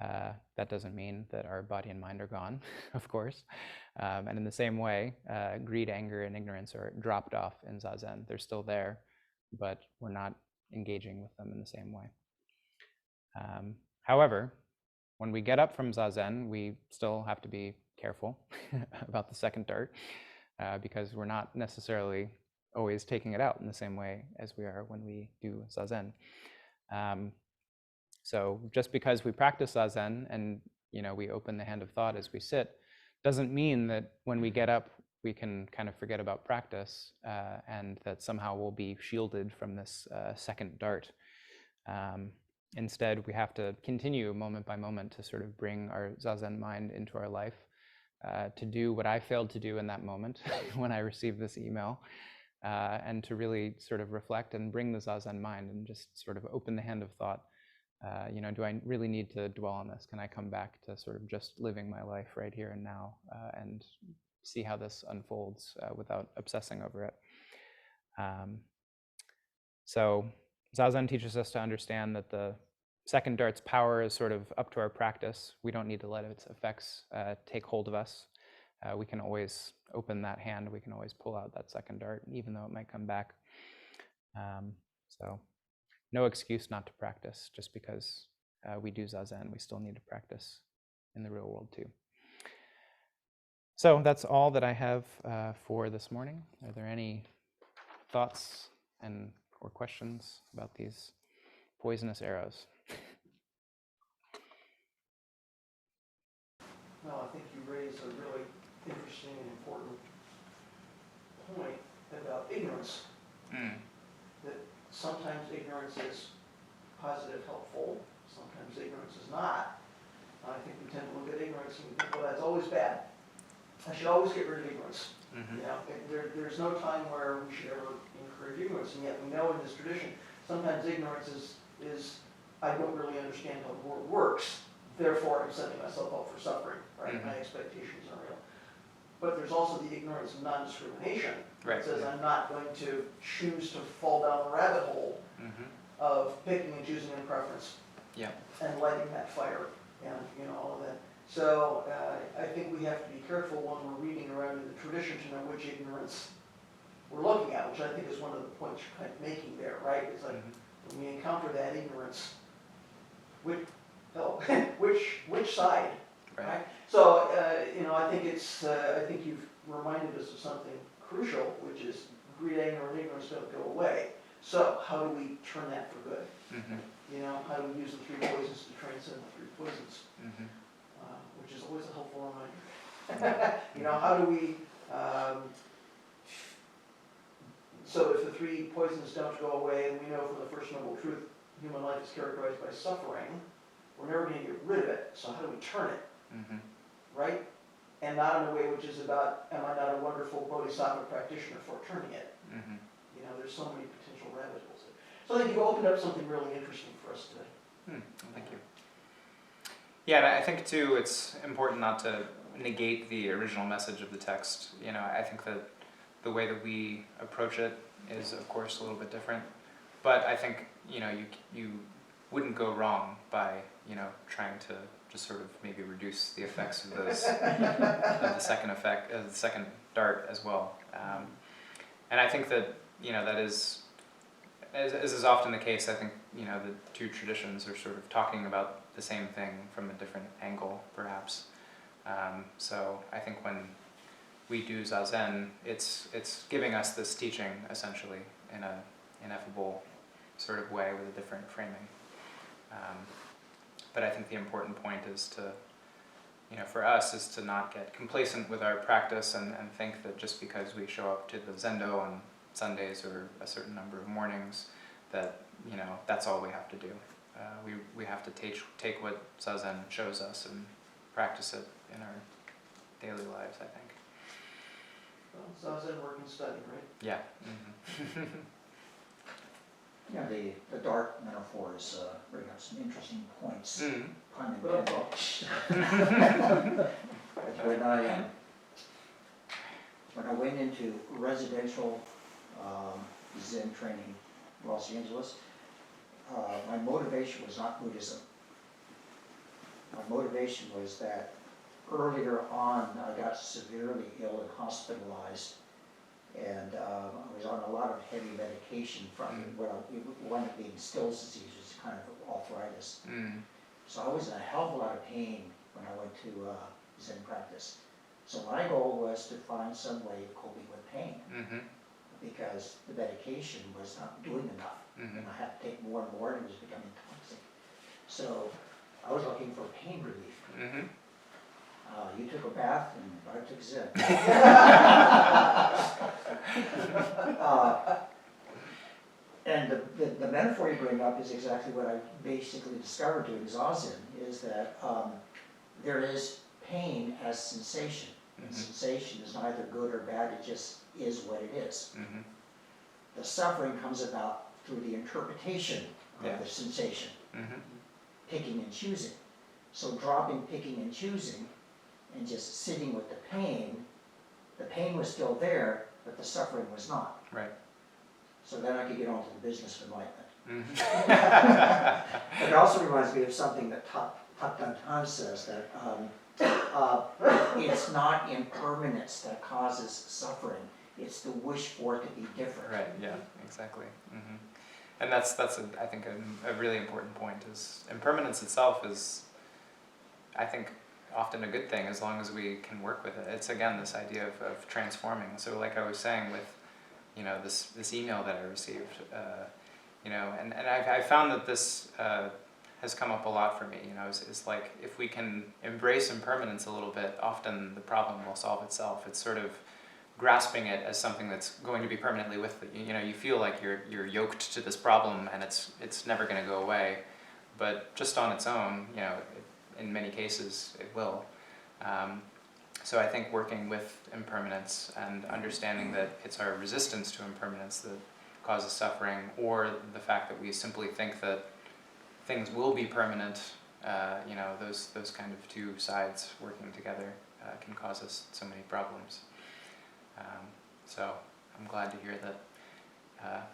That doesn't mean that our body and mind are gone, of course. And in the same way, greed, anger, and ignorance are dropped off in zazen. They're still there, but we're not engaging with them in the same way. However, when we get up from zazen, we still have to be careful about the second dart, because we're not necessarily always taking it out in the same way as we are when we do zazen. So just because we practice zazen and we open the hand of thought as we sit, doesn't mean that when we get up we can kind of forget about practice and that somehow we'll be shielded from this second dart. Instead, we have to continue moment by moment to sort of bring our zazen mind into our life, to do what I failed to do in that moment when I received this email, and to really sort of reflect and bring the zazen mind and just sort of open the hand of thought. Do I really need to dwell on this? Can I come back to sort of just living my life right here and now, and see how this unfolds without obsessing over it? So zazen teaches us to understand that the second dart's power is sort of up to our practice. We don't need to let its effects take hold of us. We can always open that hand. We can always pull out that second dart, even though it might come back. So no excuse not to practice. Just because we do zazen, we still need to practice in the real world too. So that's all that I have for this morning. Are there any thoughts or questions about these poisonous arrows? Well, I think you raise a really interesting and important point about ignorance. That sometimes ignorance is positive, helpful, sometimes ignorance is not. I think we tend to look at ignorance and think, well, that's always bad. I should always get rid of ignorance. There's no time where we should ever encourage ignorance, and yet we know in this tradition, sometimes ignorance is I don't really understand how the world works, therefore I'm setting myself up for suffering, right? My expectations are real. But there's also the ignorance of non-discrimination. Right. It says I'm not going to choose to fall down the rabbit hole of picking and choosing a preference and lighting that fire and all of that. So I think we have to be careful when we're reading around in the tradition to know which ignorance we're looking at, which I think is one of the points you're kind of making there, right? It's like when we encounter that ignorance, which side, right? So I think you've reminded us of something crucial, which is greed, anger, and ignorance don't go away. So how do we turn that for good? How do we use the three poisons to transcend the three poisons? Which is always a helpful reminder. How do we? So if the three poisons don't go away, and we know from the First Noble Truth, human life is characterized by suffering, we're never going to get rid of it. So how do we turn it? Right? And not in a way which is about, am I not a wonderful bodhisattva practitioner for turning it? There's so many potential rabbit holes there. So I think you've opened up something really interesting for us today. Thank you. Yeah, and I think too, it's important not to negate the original message of the text. I think that the way that we approach it is, of course, a little bit different. But I think you wouldn't go wrong by trying to just sort of maybe reduce the effects of those of the second dart as well. And I think that that is, as is often the case, I think the two traditions are sort of talking about the same thing from a different angle, perhaps. So I think when we do zazen, it's giving us this teaching essentially in a ineffable sort of way with a different framing. But I think the important point is to, for us, is to not get complacent with our practice and think that just because we show up to the zendo on Sundays or a certain number of mornings, that that's all we have to do. We have to take what zazen shows us and practice it in our daily lives, I think. Well, zazen, work and study, right? Yeah. The dart metaphors bring up some interesting points. Pun intended. When when I went into residential Zen training in Los Angeles, my motivation was not Buddhism. My motivation was that earlier on I got severely ill and hospitalized, and I was on a lot of heavy medication from what wound up being Still's disease, which is kind of arthritis. So I was in a hell of a lot of pain when I went to Zen practice. So my goal was to find some way of coping with pain, because the medication was not doing enough, and I had to take more and more, and it was becoming toxic. So I was looking for pain relief. You took a bath, and I took Zen. And the metaphor you bring up is exactly what I basically discovered doing zazen, is that there is pain as sensation. And sensation is neither good or bad, it just is what it is. The suffering comes about through the interpretation of the sensation, picking and choosing. So dropping picking and choosing and just sitting with the pain was still there, but the suffering was not. Right. So then I could get on to the business of enlightenment. But it also reminds me of something that Thap Dun Tan says, that it's not impermanence that causes suffering, it's the wish for it to be different. Right, yeah, exactly. And that's I think a really important point, is impermanence itself is, I think, often a good thing as long as we can work with it. It's again this idea of transforming. So like I was saying with, this email that I received, and I found that this has come up a lot for me, is like, if we can embrace impermanence a little bit, often the problem will solve itself. It's sort of grasping it as something that's going to be permanently with it. You feel like you're yoked to this problem and it's never going to go away, but just on its own, in many cases it will. So I think working with impermanence and understanding that it's our resistance to impermanence that causes suffering, or the fact that we simply think that things will be permanent, those kind of two sides working together can cause us so many problems. So I'm glad to hear that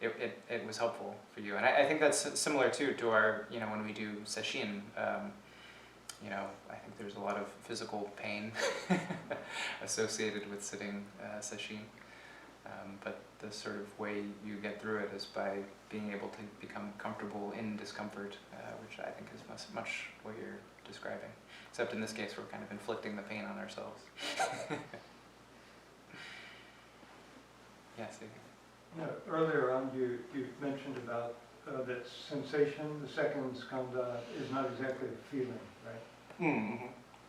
it was helpful for you. And I think that's similar too to our, when we do sesshin, I think there's a lot of physical pain associated with sitting sesshin. But the sort of way you get through it is by being able to become comfortable in discomfort, which I think is much what you're describing. Except in this case, we're kind of inflicting the pain on ourselves. Yes. Earlier on, you mentioned about that sensation, the second skandha, is not exactly a feeling, right?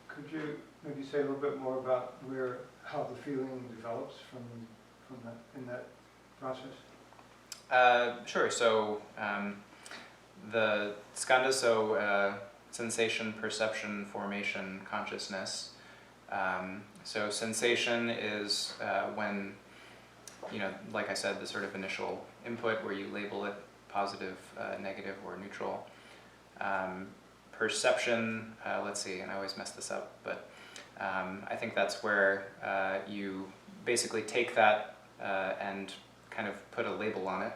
Could you maybe say a little bit more about how the feeling develops in that process? Sure. So the skandha, sensation, perception, formation, consciousness. So sensation is when, like I said, the sort of initial input where you label it positive, negative, or neutral. Perception, let's see, and I always mess this up, but I think that's where you basically take that and kind of put a label on it.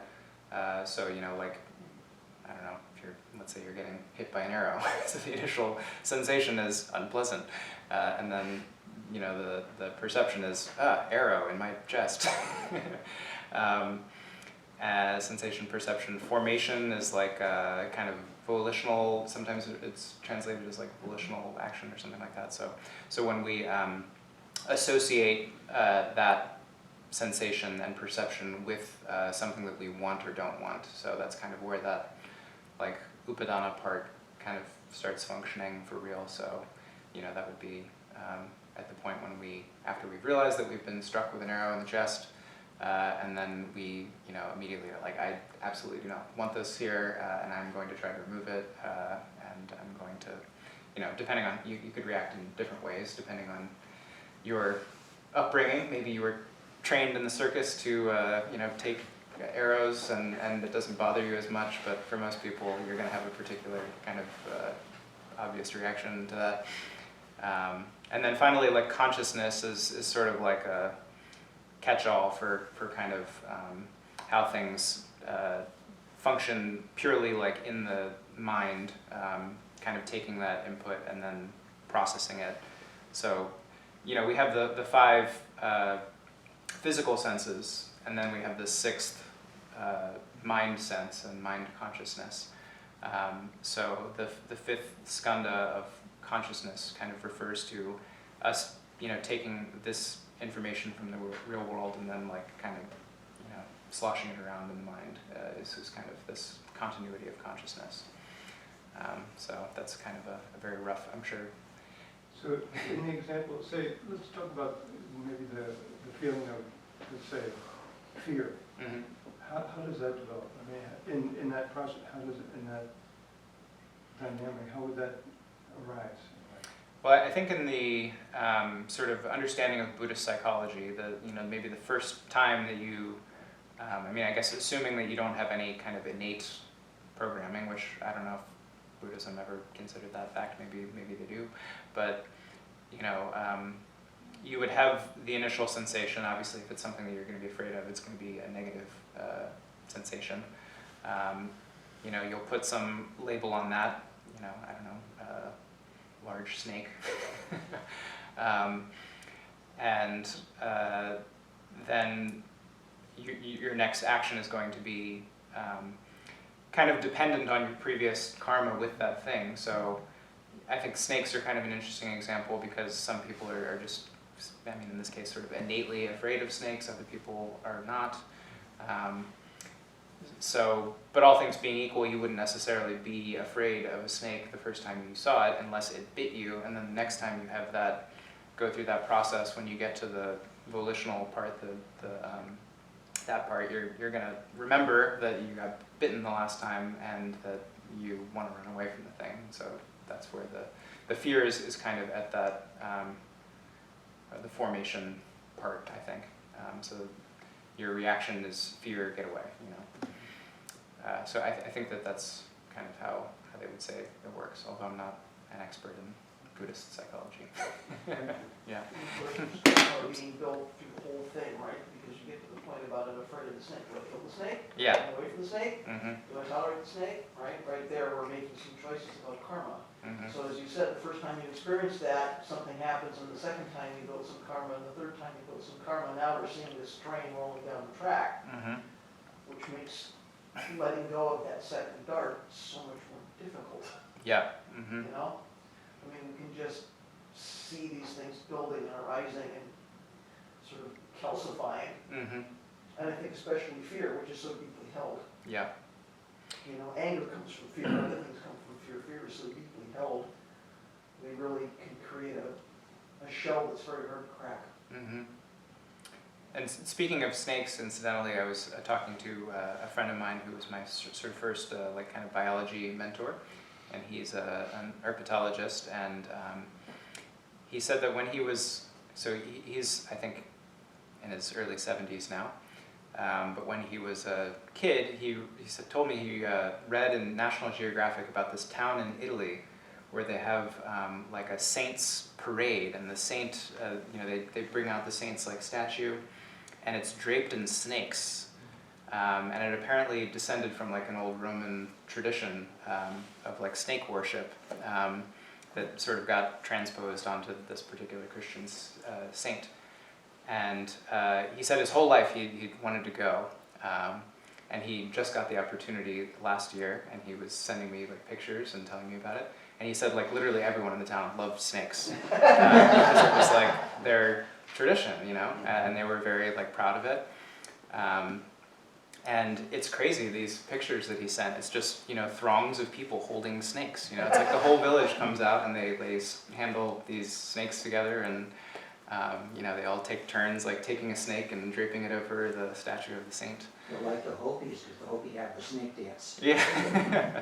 So, like, I don't know, let's say you're getting hit by an arrow, so the initial sensation is unpleasant, and then the perception is, arrow in my chest. Sensation, perception, formation is like kind of volitional. Sometimes it's translated as like volitional action or something like that. So when we associate that sensation and perception with something that we want or don't want, so that's kind of where that like upadana part kind of starts functioning for real. So that would be at the point when after we've realized that we've been struck with an arrow in the chest, and then we, immediately are like, I absolutely do not want this here, and I'm going to try to remove it, and I'm going to, depending on, you could react in different ways, depending on your upbringing. Maybe you were trained in the circus to, take arrows, and it doesn't bother you as much, but for most people, you're going to have a particular kind of obvious reaction to that. And then finally, like consciousness is sort of like a catch-all for kind of how things function purely like in the mind, kind of taking that input and then processing it. So, you know, we have the five physical senses, and then we have the sixth mind sense and mind consciousness. So the fifth skandha of consciousness kind of refers to us, you know, taking this information from the real world and then like kind of, you know, sloshing it around in the mind is kind of this continuity of consciousness. So that's kind of a very rough, I'm sure. So in the example, say, let's talk about maybe the feeling of, let's say, fear. Mm-hmm. How does that develop? I mean, in that process, how does it, in that dynamic, how would that arise? Well, I think in the sort of understanding of Buddhist psychology, you know, maybe the first time that you, I mean, I guess assuming that you don't have any kind of innate programming, which I don't know if Buddhism ever considered that fact, maybe they do, but you know, you would have the initial sensation. Obviously, if it's something that you're going to be afraid of, it's going to be a negative sensation. You know, you'll put some label on that. You know, I don't know, large snake, and then your next action is going to be kind of dependent on your previous karma with that thing. So I think snakes are kind of an interesting example because some people are just, I mean, in this case, sort of innately afraid of snakes. Other people are not. So, but all things being equal, you wouldn't necessarily be afraid of a snake the first time you saw it unless it bit you, and then the next time you have that, go through that process, when you get to the volitional part, that part, you're gonna remember that you got bitten the last time and that you want to run away from the thing. So that's where the fear is kind of at that, the formation part, I think. So your reaction is fear, get away, you know. So I think that's kind of how they would say it works, although I'm not an expert in Buddhist psychology. Yeah. Are being built through the whole thing, right? Because you get to the point about I'm afraid of the snake. Do I kill the snake? Yeah. Run away from the snake? Mm-hmm. Do I tolerate the snake? Right there, we're making some choices about karma. Mm-hmm. So as you said, the first time you experience that, something happens, and the second time you build some karma, and the third time you build some karma. Now we're seeing this train rolling down the track, Mm-hmm. which makes letting go of that second dart so much more difficult. Yeah. Mm-hmm. You know? I mean, we can just see these things building and arising and sort of calcifying. Mm-hmm. And I think especially fear, which is so deeply held. Yeah. You know, anger comes from fear, other things come from fear. Fear is so deeply held, they really can create a shell that's very hard to crack. Mm-hmm. And speaking of snakes, incidentally, I was talking to a friend of mine who was my sort of first like kind of biology mentor, and he's an herpetologist, and he said that when he was, so he's I think in his early 70s now, but when he was a kid, he told me he read in National Geographic about this town in Italy where they have like a saint's parade, and the saint, you know, they bring out the saint's like statue, and it's draped in snakes. And it apparently descended from like an old Roman tradition of like snake worship that sort of got transposed onto this particular Christian saint. And he said his whole life he wanted to go, and he just got the opportunity last year, and he was sending me like pictures and telling me about it. And he said like literally everyone in the town loved snakes because it was like their tradition, you know, and they were very like proud of it. And it's crazy, these pictures that he sent, it's just, you know, throngs of people holding snakes, you know, it's like the whole village comes out and they handle these snakes together, and you know, they all take turns like taking a snake and draping it over the statue of the saint. They're like the Hopis, because the Hopi have the snake dance. Yeah.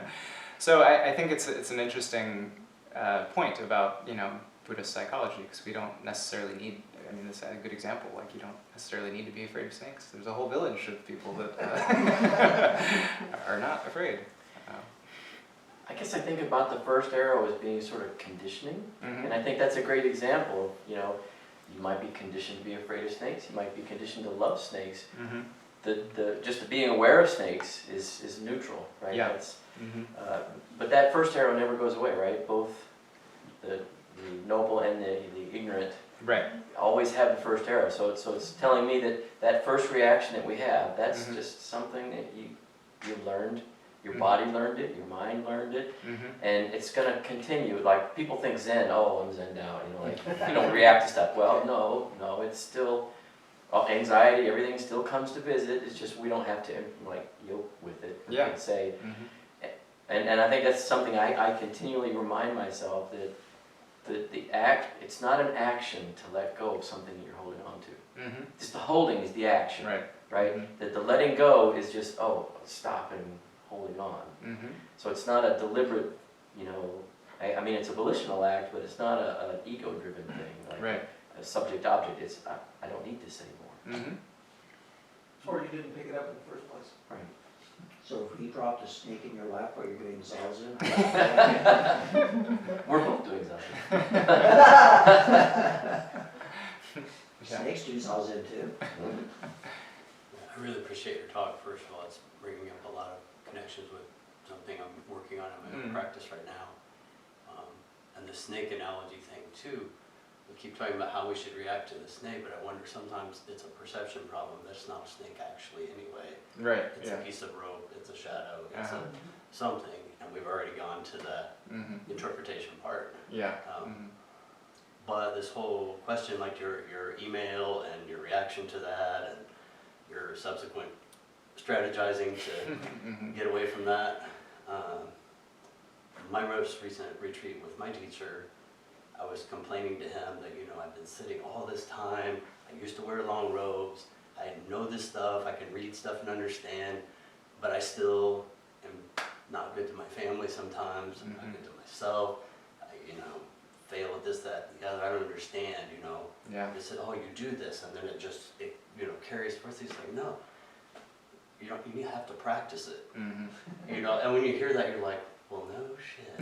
So I think it's an interesting point about, you know, Buddhist psychology, because we don't necessarily need, I mean, this is a good example, like you don't necessarily need to be afraid of snakes. There's a whole village of people that are not afraid. I guess I think about the first arrow as being sort of conditioning, Mm-hmm. and I think that's a great example of, you know, you might be conditioned to be afraid of snakes, you might be conditioned to love snakes. Mm-hmm. Just being aware of snakes is neutral, right? Yeah. That's, Mm-hmm. but that first arrow never goes away, right? Both the noble and the ignorant Right. always have the first arrow. So it's telling me that first reaction that we have, that's Mhm. just something that you learned, your Mhm. body learned it, your mind learned it, Mm-hmm. and it's going to continue. Like people think Zen, oh, I'm Zen out, you know, like you don't react to stuff. Well, no, it's still anxiety. Everything still comes to visit. It's just we don't have to like yoke with it. Yeah. And say, Mm-hmm. and I think that's something I continually remind myself that the act, it's not an action to let go of something that you're holding on to. Mm-hmm. Just the holding is the action, Right. right? Mhm. That the letting go is just, stop and holding on. Mm-hmm. So it's not a deliberate, you know, I mean, it's a volitional act, but it's not an ego-driven thing, like Right. a subject-object. It's, I don't need this anymore. Mm-hmm. Or you didn't pick it up in the first place. Right. So if he dropped a snake in your lap while you're doing zazen, We're both doing something. Yeah. snakes do zazen too. I really appreciate your talk. First of all, it's bringing up a lot of connections with something I'm working on in my own practice right now. And the snake analogy thing too. We keep talking about how we should react to the snake, but I wonder sometimes it's a perception problem. That's not a snake actually anyway. Right. It's Yeah. a piece of rope, it's a shadow, it's Uh-huh. something, and we've already gone to the Mm-hmm. interpretation part. Yeah. Um, But this whole question, like your email and your reaction to that and your subsequent strategizing to Mm-hmm. get away from that. My most recent retreat with my teacher, I was complaining to him that, you know, I've been sitting all this time, I used to wear long robes, I know this stuff, I can read stuff and understand, but I still am not good to my family sometimes, I'm not good to myself, I, you know, fail at this, that, and the other, I don't understand, you know. Yeah. They said, oh, you do this, and then it you know, carries forth. He's like, no, you have to practice it, Mm-hmm. you know. And when you hear that, you're like, well, no shit.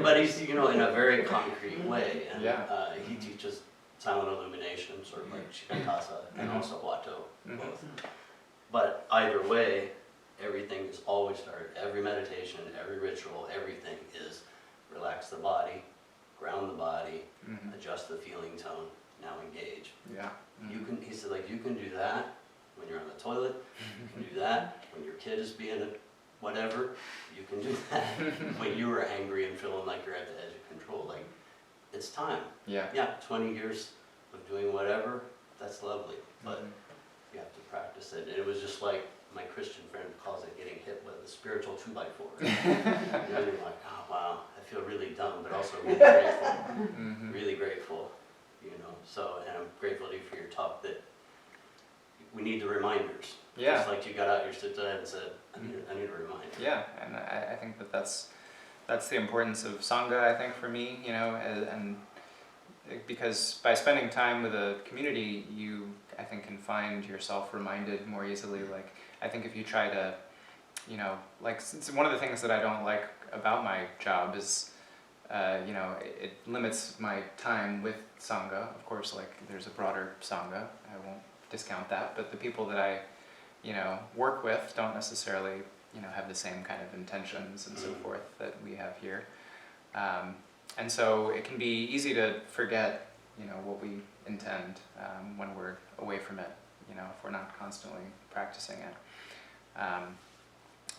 but he's, you know, in a very concrete way, and Yeah. he teaches silent illumination, sort of like Shikantaza, and Mhm. also Wato, Mhm. both. But either way, everything is always started. Every meditation, every ritual, everything is relax the body, ground the body, Mm-hmm. adjust the feeling tone, now engage. Yeah. You can, he said, like, you can do that when you're on the toilet, you can do that when your kid is being a whatever, you can do that when you are angry and feeling like you're at the edge of control. Like, it's time. Yeah. Yeah, 20 years of doing whatever, that's lovely, but Mhm. you have to practice it. And it was just like, my Christian friend calls it getting hit with a spiritual 2x4. You know, you're like, oh wow, I feel really dumb, but also really grateful. Mhm. Really grateful, you know. So, and I'm grateful to you for your talk that we need the reminders. Yeah. Just like you got out your sutta and said, I need a reminder. Yeah, and I think that's the importance of Sangha, I think, for me, you know, and because by spending time with a community, you, I think, can find yourself reminded more easily. Like, I think if you try to, you know, like, one of the things that I don't like about my job is, you know, it limits my time with Sangha. Of course, like, there's a broader Sangha, I won't discount that, but the people that I, you know, work with don't necessarily, you know, have the same kind of intentions and so forth that we have here. And so it can be easy to forget, you know, what we intend when we're away from it, you know, if we're not constantly practicing it.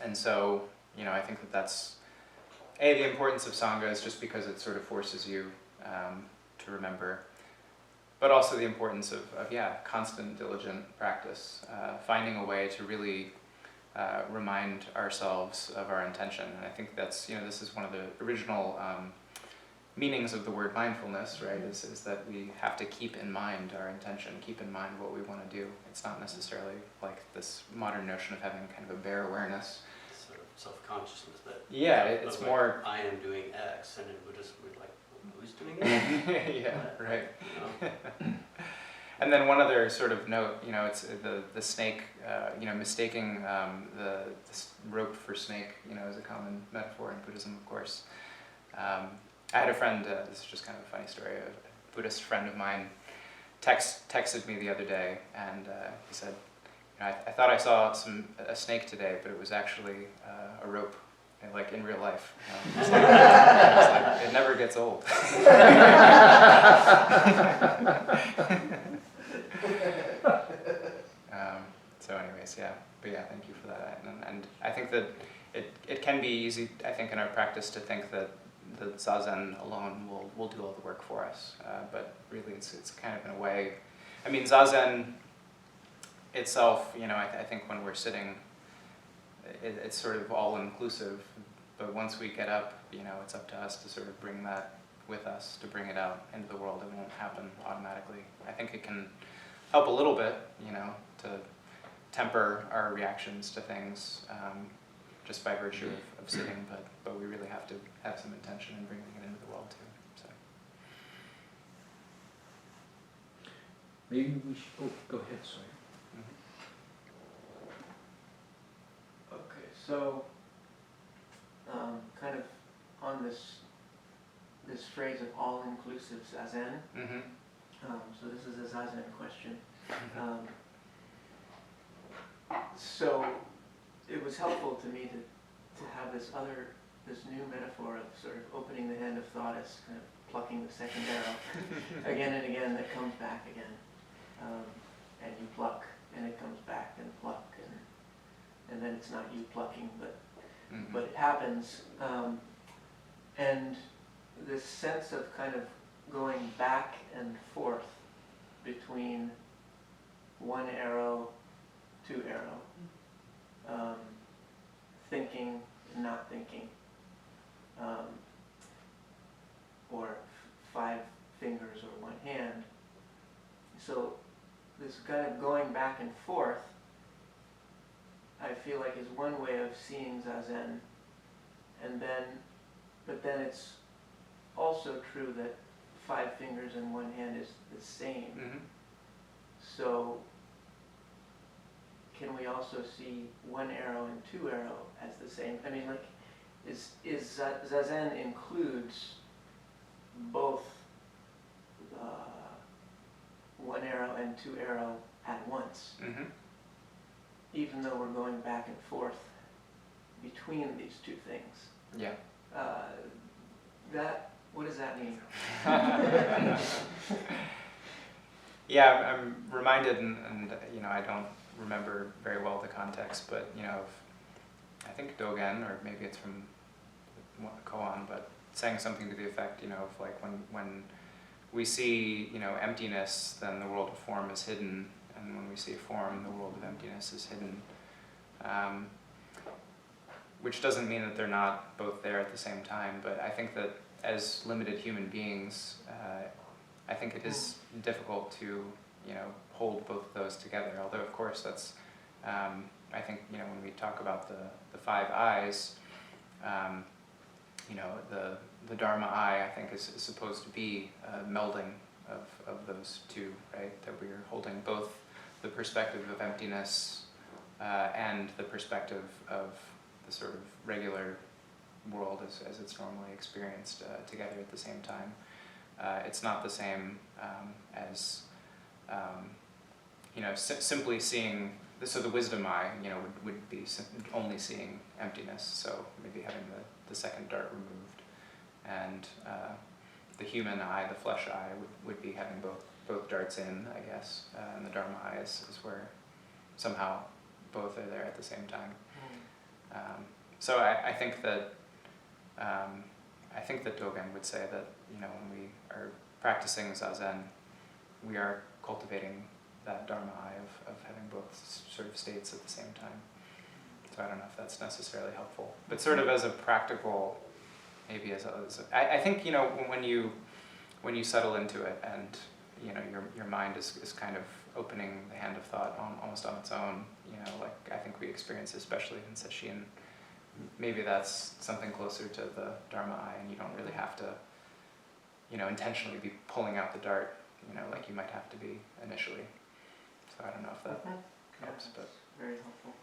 And so, you know, I think that that's, the importance of Sangha is just because it sort of forces you to remember, but also the importance of constant, diligent practice, finding a way to really remind ourselves of our intention. And I think that's, you know, this is one of the original meanings of the word mindfulness, right, is that we have to keep in mind our intention, keep in mind what we want to do. It's not necessarily like this modern notion of having kind of a bare awareness. Sort of self-consciousness that It's like, more... I am doing X, and in Buddhism we're like, who's doing it? Yeah, right. You know? And then one other sort of note, it's the snake, mistaking the rope for snake, is a common metaphor in Buddhism, of course. I had a friend, this is just kind of a funny story, a Buddhist friend of mine texted me the other day, and he said, I thought I saw a snake today, but it was actually a rope, like in real life. It's like, it never gets old. So anyways, yeah. But yeah, thank you for that. And I think that it can be easy, I think, in our practice to think that the zazen alone will do all the work for us. But really, it's kind of in a way, I mean, zazen itself, I think when we're sitting, it's sort of all-inclusive. But once we get up, it's up to us to sort of bring that with us, to bring it out into the world. It won't happen automatically. I think it can help a little bit, to temper our reactions to things just by virtue of sitting, but we really have to have some intention in bringing it into the world too. So. Maybe we should, go ahead, sorry. Okay, so kind of on this phrase of all-inclusive zazen. Mm-hmm. So this is a zazen question. So it was helpful to me to have this new metaphor of sort of opening the hand of thought as kind of plucking the second arrow again and again that comes back again. And you pluck, and it comes back, and pluck, and then it's not you plucking, but it happens. And this sense of kind of going back and forth between one arrow, two arrow, thinking, not thinking, or 5 fingers or one hand. So this kind of going back and forth, I feel like is one way of seeing zazen, but then it's also true that 5 fingers and one hand is the same. Mm-hmm. So can we also see one arrow and 2 arrow as the same? I mean, like, zazen includes both one arrow and 2 arrow at once, even though we're going back and forth between these 2 things. Yeah. What does that mean? Yeah, I'm reminded, and I don't remember very well the context, but I think Dogen, or maybe it's from koan, but saying something to the effect, of like when we see emptiness, then the world of form is hidden, and when we see form, the world of emptiness is hidden. Which doesn't mean that they're not both there at the same time, but I think that as limited human beings, I think it is difficult to hold both of those together. Although of course that's I think when we talk about the 5 eyes, the Dharma eye I think is supposed to be a melding of those 2, right? That we are holding both the perspective of emptiness and the perspective of the sort of regular world as it's normally experienced together at the same time. It's not the same as simply seeing. So the wisdom eye, would be only seeing emptiness. So maybe having the second dart removed, and the human eye, the flesh eye, would be having both darts in, I guess. And the Dharma eye is where somehow both are there at the same time. So I think that Dogen would say that when we are practicing zazen, we are cultivating that Dharma eye of having both sort of states at the same time. So I don't know if that's necessarily helpful, but sort of as a practical, maybe I think when you settle into it and your mind is kind of opening the hand of thought almost on its own. Like I think we experience, especially in sesshin. Maybe that's something closer to the Dharma eye, and you don't really have to, intentionally be pulling out the dart. you know, like you might have to be initially. So I don't know if that helps, but. Very helpful.